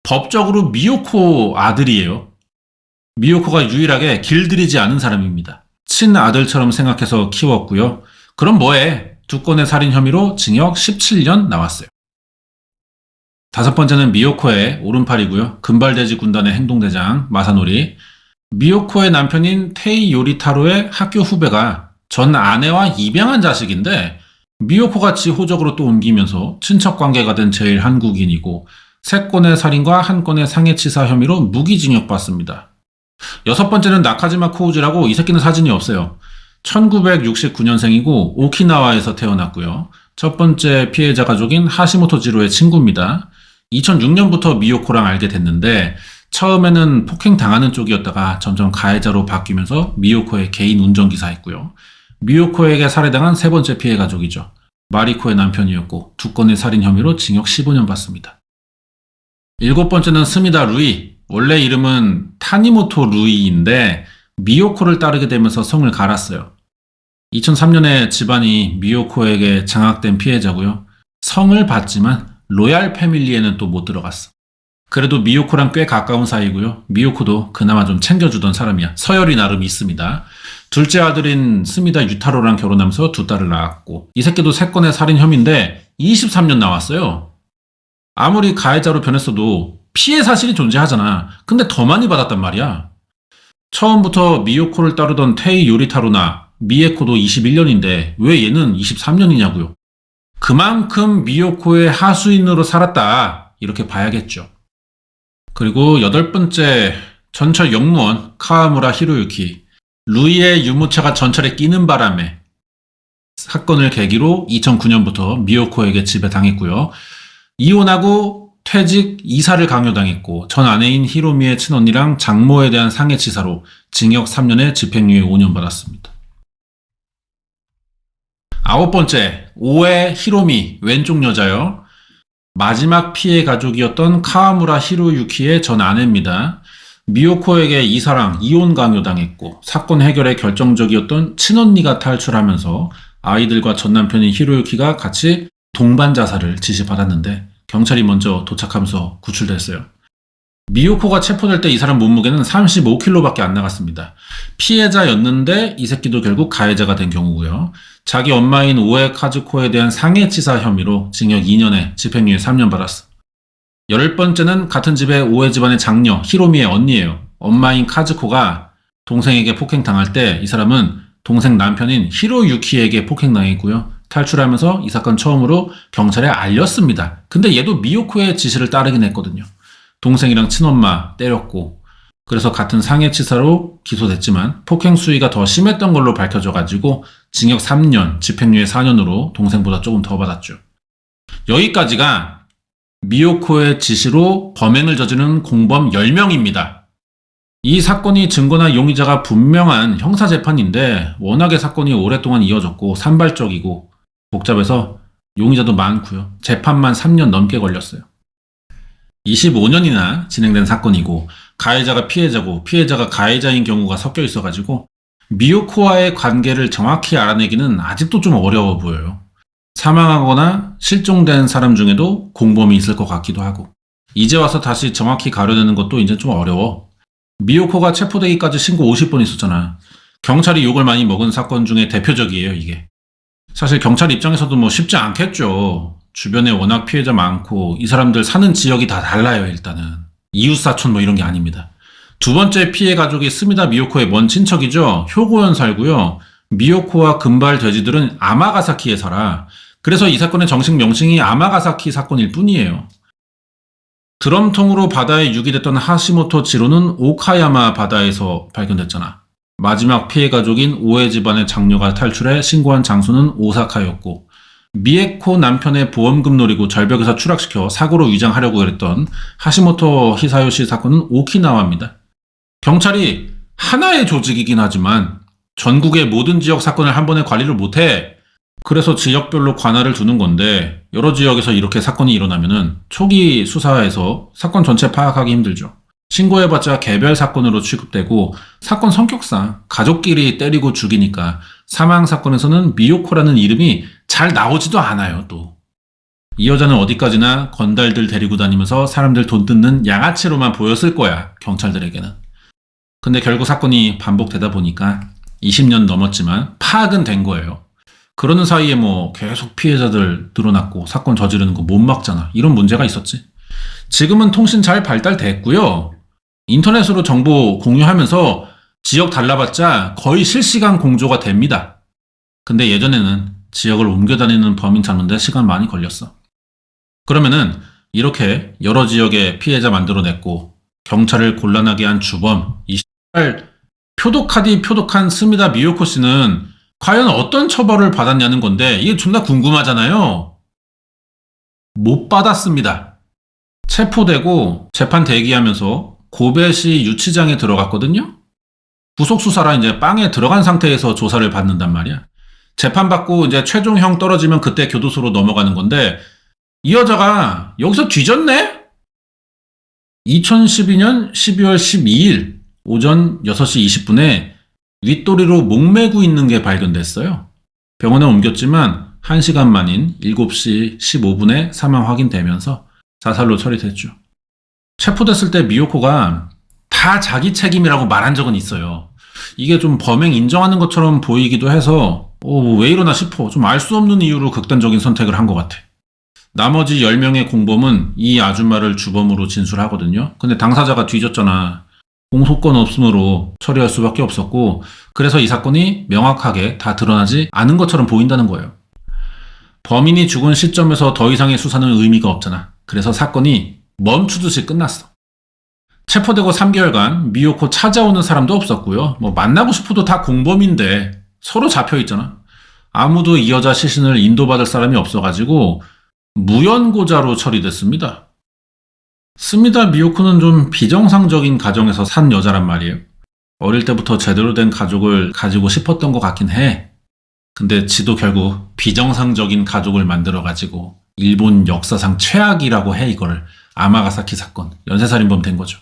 법적으로 미요코 아들이에요. 미요코가 유일하게 길들이지 않은 사람입니다. 친아들처럼 생각해서 키웠고요. 그럼 뭐해? 2건의 살인 혐의로 징역 17년 나왔어요. 다섯 번째는 미요코의 오른팔이고요. 금발돼지 군단의 행동대장 마사노리. 미요코의 남편인 테이 요리타로의 학교 후배가 전 아내와 입양한 자식인데 미요코가 지 호적으로 또 옮기면서 친척 관계가 된 제일 한국인이고 3건의 살인과 1건의 상해치사 혐의로 무기징역 받습니다. 여섯 번째는 나카지마 코우지라고 이 새끼는 사진이 없어요. 1969년생이고 오키나와에서 태어났고요. 첫 번째 피해자 가족인 하시모토 지로의 친구입니다. 2006년부터 미요코랑 알게 됐는데 처음에는 폭행당하는 쪽이었다가 점점 가해자로 바뀌면서 미요코의 개인 운전기사였고요. 미요코에게 살해당한 세 번째 피해 가족이죠. 마리코의 남편이었고 2건의 살인 혐의로 징역 15년 받습니다. 일곱 번째는 스미다 루이. 원래 이름은 타니모토 루이인데 미요코를 따르게 되면서 성을 갈았어요. 2003년에 집안이 미요코에게 장악된 피해자고요. 성을 받지만 로얄 패밀리에는 또 못 들어갔어. 그래도 미요코랑 꽤 가까운 사이고요. 미요코도 그나마 좀 챙겨주던 사람이야. 서열이 나름 있습니다. 둘째 아들인 스미다 유타로랑 결혼하면서 두 딸을 낳았고, 이 새끼도 3건의 살인 혐의인데 23년 나왔어요. 아무리 가해자로 변했어도 피해 사실이 존재하잖아. 근데 더 많이 받았단 말이야. 처음부터 미요코를 따르던 테이 요리타로나 미에코도 21년인데 왜 얘는 23년이냐고요. 그만큼 미요코의 하수인으로 살았다, 이렇게 봐야겠죠. 그리고 8번째, 전철 역무원 카와무라 히로유키. 루이의 유모차가 전철에 끼는 바람에 사건을 계기로 2009년부터 미요코에게 지배당했고요. 이혼하고 퇴직, 이사를 강요당했고, 전 아내인 히로미의 친언니랑 장모에 대한 상해치사로 징역 3년에 집행유예 5년 받았습니다. 9번째, 오에 히로미, 왼쪽 여자요. 마지막 피해 가족이었던 카와무라 히로유키의 전 아내입니다. 미요코에게 이사랑 이혼 강요당했고, 사건 해결에 결정적이었던 친언니가 탈출하면서 아이들과 전 남편인 히로유키가 같이 동반 자살을 지시받았는데 경찰이 먼저 도착하면서 구출됐어요. 미요코가 체포될 때 이 사람 몸무게는 35kg밖에 안 나갔습니다. 피해자였는데 이 새끼도 결국 가해자가 된 경우고요. 자기 엄마인 오에 카즈코에 대한 상해치사 혐의로 징역 2년에 집행유예 3년 받았어. 10번째는 같은 집의 오에 집안의 장녀 히로미의 언니예요. 엄마인 카즈코가 동생에게 폭행당할 때 이 사람은 동생 남편인 히로유키에게 폭행당했고요. 탈출하면서 이 사건 처음으로 경찰에 알렸습니다. 근데 얘도 미요코의 지시를 따르긴 했거든요. 동생이랑 친엄마 때렸고, 그래서 같은 상해치사로 기소됐지만 폭행 수위가 더 심했던 걸로 밝혀져가지고 징역 3년, 집행유예 4년으로 동생보다 조금 더 받았죠. 여기까지가 미요코의 지시로 범행을 저지른 공범 10명입니다. 이 사건이 증거나 용의자가 분명한 형사재판인데 워낙에 사건이 오랫동안 이어졌고 산발적이고 복잡해서 용의자도 많고요. 재판만 3년 넘게 걸렸어요. 25년이나 진행된 사건이고 가해자가 피해자고 피해자가 가해자인 경우가 섞여 있어가지고 미요코와의 관계를 정확히 알아내기는 아직도 좀 어려워 보여요. 사망하거나 실종된 사람 중에도 공범이 있을 것 같기도 하고, 이제 와서 다시 정확히 가려내는 것도 이제 좀 어려워. 미요코가 체포되기까지 신고 50번 있었잖아. 경찰이 욕을 많이 먹은 사건 중에 대표적이에요, 이게. 사실 경찰 입장에서도 뭐 쉽지 않겠죠. 주변에 워낙 피해자 많고 이 사람들 사는 지역이 다 달라요. 일단은 이웃사촌 뭐 이런 게 아닙니다. 두 번째 피해 가족이 스미다 미요코의 먼 친척이죠. 효고현 살고요. 미요코와 금발 돼지들은 아마가사키에 살아. 그래서 이 사건의 정식 명칭이 아마가사키 사건일 뿐이에요. 드럼통으로 바다에 유기됐던 하시모토 지로는 오카야마 바다에서 발견됐잖아. 마지막 피해 가족인 오에 집안의 장녀가 탈출해 신고한 장소는 오사카였고, 미에코 남편의 보험금 노리고 절벽에서 추락시켜 사고로 위장하려고 했던 하시모토 히사요시 사건은 오키나와입니다. 경찰이 하나의 조직이긴 하지만 전국의 모든 지역 사건을 한 번에 관리를 못해. 그래서 지역별로 관할을 두는 건데 여러 지역에서 이렇게 사건이 일어나면은 초기 수사에서 사건 전체 파악하기 힘들죠. 신고해봤자 개별 사건으로 취급되고 사건 성격상 가족끼리 때리고 죽이니까 사망 사건에서는 미요코라는 이름이 잘 나오지도 않아요. 또 이 여자는 어디까지나 건달들 데리고 다니면서 사람들 돈 뜯는 양아치로만 보였을 거야, 경찰들에게는. 근데 결국 사건이 반복되다 보니까 20년 넘었지만 파악은 된 거예요. 그러는 사이에 뭐 계속 피해자들 늘어났고 사건 저지르는 거 못 막잖아. 이런 문제가 있었지. 지금은 통신 잘 발달됐고요. 인터넷으로 정보 공유하면서 지역 달라봤자 거의 실시간 공조가 됩니다. 근데 예전에는 지역을 옮겨 다니는 범인 찾는데 시간 많이 걸렸어. 그러면은 이렇게 여러 지역의 피해자 만들어냈고 경찰을 곤란하게 한 주범, 이 표독하디 표독한 스미다 미요코 씨는 과연 어떤 처벌을 받았냐는 건데 이게 존나 궁금하잖아요. 못 받았습니다. 체포되고 재판 대기하면서 고베시 유치장에 들어갔거든요. 구속수사라 이제 빵에 들어간 상태에서 조사를 받는단 말이야. 재판받고 이제 최종형 떨어지면 그때 교도소로 넘어가는 건데 이 여자가 여기서 뒤졌네? 2012년 12월 12일 오전 6시 20분에 윗도리로 목매고 있는 게 발견됐어요. 병원에 옮겼지만 1시간 만인 7시 15분에 사망 확인되면서 자살로 처리됐죠. 체포됐을 때 미요코가 다 자기 책임이라고 말한 적은 있어요. 이게 좀 범행 인정하는 것처럼 보이기도 해서 왜 이러나 싶어. 좀 알 수 없는 이유로 극단적인 선택을 한 것 같아. 나머지 10명의 공범은 이 아줌마를 주범으로 진술하거든요. 근데 당사자가 뒤졌잖아. 공소권 없음으로 처리할 수밖에 없었고, 그래서 이 사건이 명확하게 다 드러나지 않은 것처럼 보인다는 거예요. 범인이 죽은 시점에서 더 이상의 수사는 의미가 없잖아. 그래서 사건이 멈추듯이 끝났어. 체포되고 3개월간 미요코 찾아오는 사람도 없었고요. 만나고 싶어도 다 공범인데 서로 잡혀있잖아. 아무도 이 여자 시신을 인도받을 사람이 없어가지고 무연고자로 처리됐습니다. 스미다 미요코는 좀 비정상적인 가정에서 산 여자란 말이에요. 어릴 때부터 제대로 된 가족을 가지고 싶었던 것 같긴 해. 근데 지도 결국 비정상적인 가족을 만들어가지고 일본 역사상 최악이라고 해. 이거를 아마가사키 사건, 연쇄살인범 된 거죠.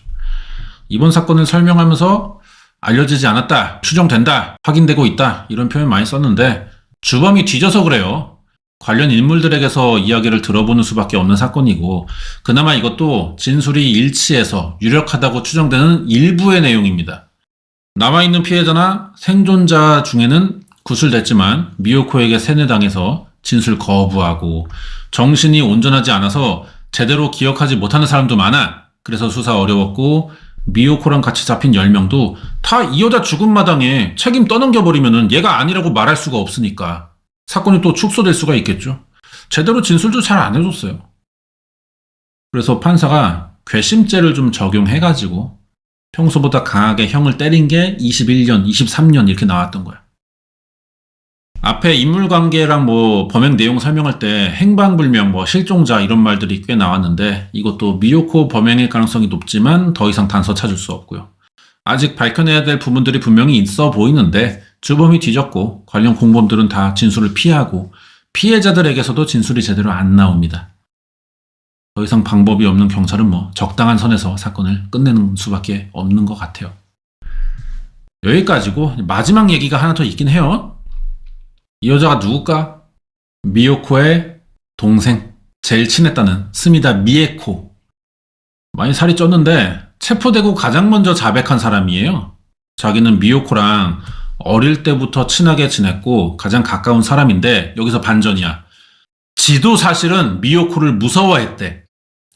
이번 사건을 설명하면서 알려지지 않았다, 추정된다, 확인되고 있다 이런 표현 많이 썼는데 주범이 뒤져서 그래요. 관련 인물들에게서 이야기를 들어보는 수밖에 없는 사건이고 그나마 이것도 진술이 일치해서 유력하다고 추정되는 일부의 내용입니다. 남아있는 피해자나 생존자 중에는 구술됐지만 미요코에게 세뇌당해서 진술 거부하고 정신이 온전하지 않아서 제대로 기억하지 못하는 사람도 많아. 그래서 수사 어려웠고 미요코랑 같이 잡힌 10명도 다 이 여자 죽음 마당에 책임 떠넘겨버리면은 얘가 아니라고 말할 수가 없으니까 사건이 또 축소될 수가 있겠죠. 제대로 진술도 잘 안 해줬어요. 그래서 판사가 괘씸죄를 좀 적용해가지고 평소보다 강하게 형을 때린 게 21년, 23년 이렇게 나왔던 거야. 앞에 인물관계랑 범행 내용 설명할 때 행방불명, 실종자 이런 말들이 꽤 나왔는데 이것도 미요코 범행일 가능성이 높지만 더 이상 단서 찾을 수 없고요. 아직 밝혀내야 될 부분들이 분명히 있어 보이는데 주범이 뒤졌고 관련 공범들은 다 진술을 피하고 피해자들에게서도 진술이 제대로 안 나옵니다. 더 이상 방법이 없는 경찰은 적당한 선에서 사건을 끝내는 수밖에 없는 것 같아요. 여기까지고 마지막 얘기가 하나 더 있긴 해요. 이 여자가 누굴까? 미요코의 동생, 제일 친했다는 스미다 미에코. 많이 살이 쪘는데 체포되고 가장 먼저 자백한 사람이에요. 자기는 미요코랑 어릴 때부터 친하게 지냈고 가장 가까운 사람인데 여기서 반전이야. 지도 사실은 미요코를 무서워했대.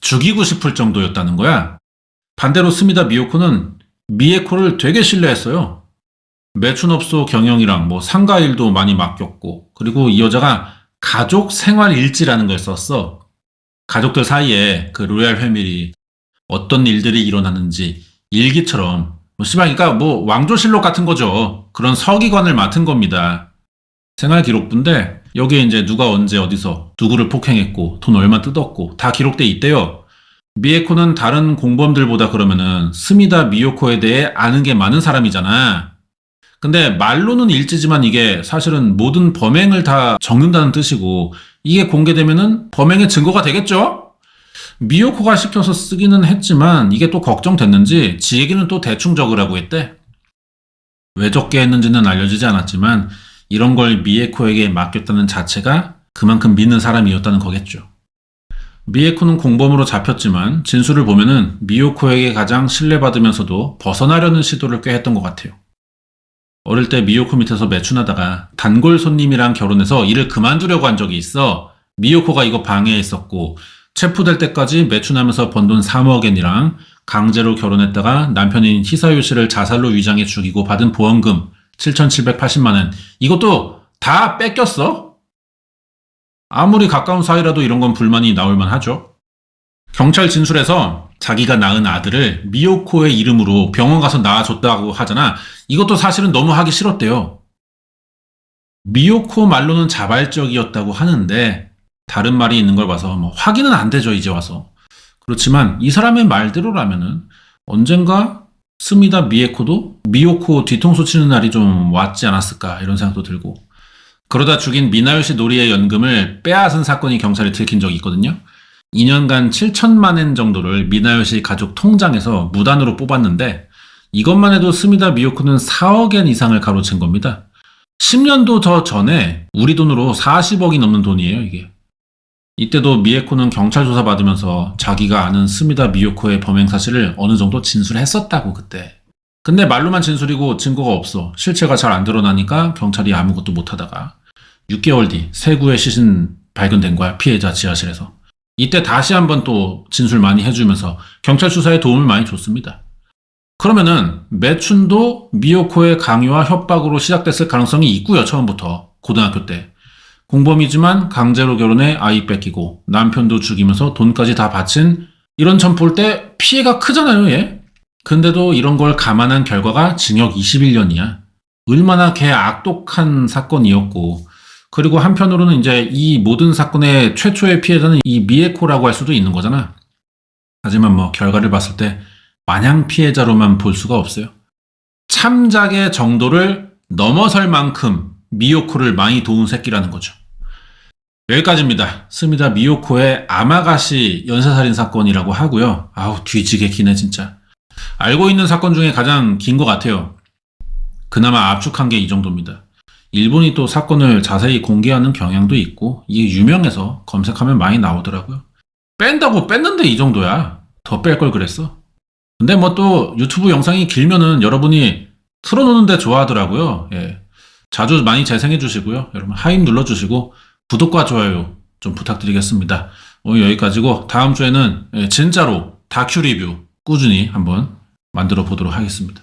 죽이고 싶을 정도였다는 거야. 반대로 스미다 미요코는 미에코를 되게 신뢰했어요. 매춘업소 경영이랑 상가 일도 많이 맡겼고 그리고 이 여자가 가족 생활 일지라는 걸 썼어. 가족들 사이에 그 로얄 패밀리 어떤 일들이 일어나는지 일기처럼 그러니까 왕조실록 같은 거죠. 그런 서기관을 맡은 겁니다. 생활 기록부인데 여기에 이제 누가 언제 어디서 누구를 폭행했고 돈 얼마 뜯었고 다 기록돼 있대요. 미에코는 다른 공범들보다 그러면은 스미다 미요코에 대해 아는 게 많은 사람이잖아. 근데 말로는 일지지만 이게 사실은 모든 범행을 다 적는다는 뜻이고 이게 공개되면은 범행의 증거가 되겠죠? 미요코가 시켜서 쓰기는 했지만 이게 또 걱정됐는지 지 얘기는 또 대충 적으라고 했대. 왜 적게 했는지는 알려지지 않았지만 이런 걸 미에코에게 맡겼다는 자체가 그만큼 믿는 사람이었다는 거겠죠. 미에코는 공범으로 잡혔지만 진술을 보면은 미요코에게 가장 신뢰받으면서도 벗어나려는 시도를 꽤 했던 것 같아요. 어릴 때 미요코 밑에서 매춘하다가 단골 손님이랑 결혼해서 일을 그만두려고 한 적이 있어. 미요코가 이거 방해했었고 체포될 때까지 매춘하면서 번 돈 3억엔이랑 강제로 결혼했다가 남편인 히사요 씨를 자살로 위장해 죽이고 받은 보험금 7,780만 원 이것도 다 뺏겼어. 아무리 가까운 사이라도 이런 건 불만이 나올만 하죠. 경찰 진술에서 자기가 낳은 아들을 미요코의 이름으로 병원 가서 낳아줬다고 하잖아. 이것도 사실은 너무 하기 싫었대요. 미요코 말로는 자발적이었다고 하는데 다른 말이 있는 걸 봐서 확인은 안 되죠, 이제 와서. 그렇지만 이 사람의 말대로라면은 언젠가 스미다 미에코도 미요코 뒤통수 치는 날이 좀 왔지 않았을까 이런 생각도 들고 그러다 죽인 미나요시 노리의 연금을 빼앗은 사건이 경찰에 들킨 적이 있거든요. 2년간 7천만 엔 정도를 미나요시 가족 통장에서 무단으로 뽑았는데 이것만 해도 스미다 미요코는 4억 엔 이상을 가로챈 겁니다. 10년도 더 전에 우리 돈으로 40억이 넘는 돈이에요, 이게. 이때도 미에코는 경찰 조사 받으면서 자기가 아는 스미다 미요코의 범행 사실을 어느 정도 진술했었다고 그때. 근데 말로만 진술이고 증거가 없어. 실체가 잘 안 드러나니까 경찰이 아무것도 못하다가 6개월 뒤 세구의 시신 발견된 거야. 피해자 지하실에서. 이때 다시 한번 또 진술 많이 해주면서 경찰 수사에 도움을 많이 줬습니다. 그러면은 매춘도 미요코의 강요와 협박으로 시작됐을 가능성이 있고요. 처음부터 고등학교 때. 공범이지만 강제로 결혼해 아이 뺏기고 남편도 죽이면서 돈까지 다 바친 이런 점 볼 때 피해가 크잖아요. 얘. 근데도 이런 걸 감안한 결과가 징역 21년이야. 얼마나 개 악독한 사건이었고, 그리고 한편으로는 이제 이 모든 사건의 최초의 피해자는 이 미에코라고 할 수도 있는 거잖아. 하지만 뭐 결과를 봤을 때 마냥 피해자로만 볼 수가 없어요. 참작의 정도를 넘어설 만큼 미요코를 많이 도운 새끼라는 거죠. 여기까지입니다. 스미다 미요코의 아마가시 연쇄살인 사건이라고 하고요. 아우 뒤지게 기네 진짜. 알고 있는 사건 중에 가장 긴 것 같아요. 그나마 압축한 게 이 정도입니다. 일본이 또 사건을 자세히 공개하는 경향도 있고 이게 유명해서 검색하면 많이 나오더라고요. 뺀다고 뺐는데 이 정도야. 더 뺄 걸 그랬어. 근데 뭐 또 유튜브 영상이 길면은 여러분이 틀어놓는데 좋아하더라고요. 예. 자주 많이 재생해 주시고요. 여러분 하임 눌러주시고 구독과 좋아요 좀 부탁드리겠습니다. 오늘 여기까지고 다음 주에는 진짜로 다큐 리뷰 꾸준히 한번 만들어 보도록 하겠습니다.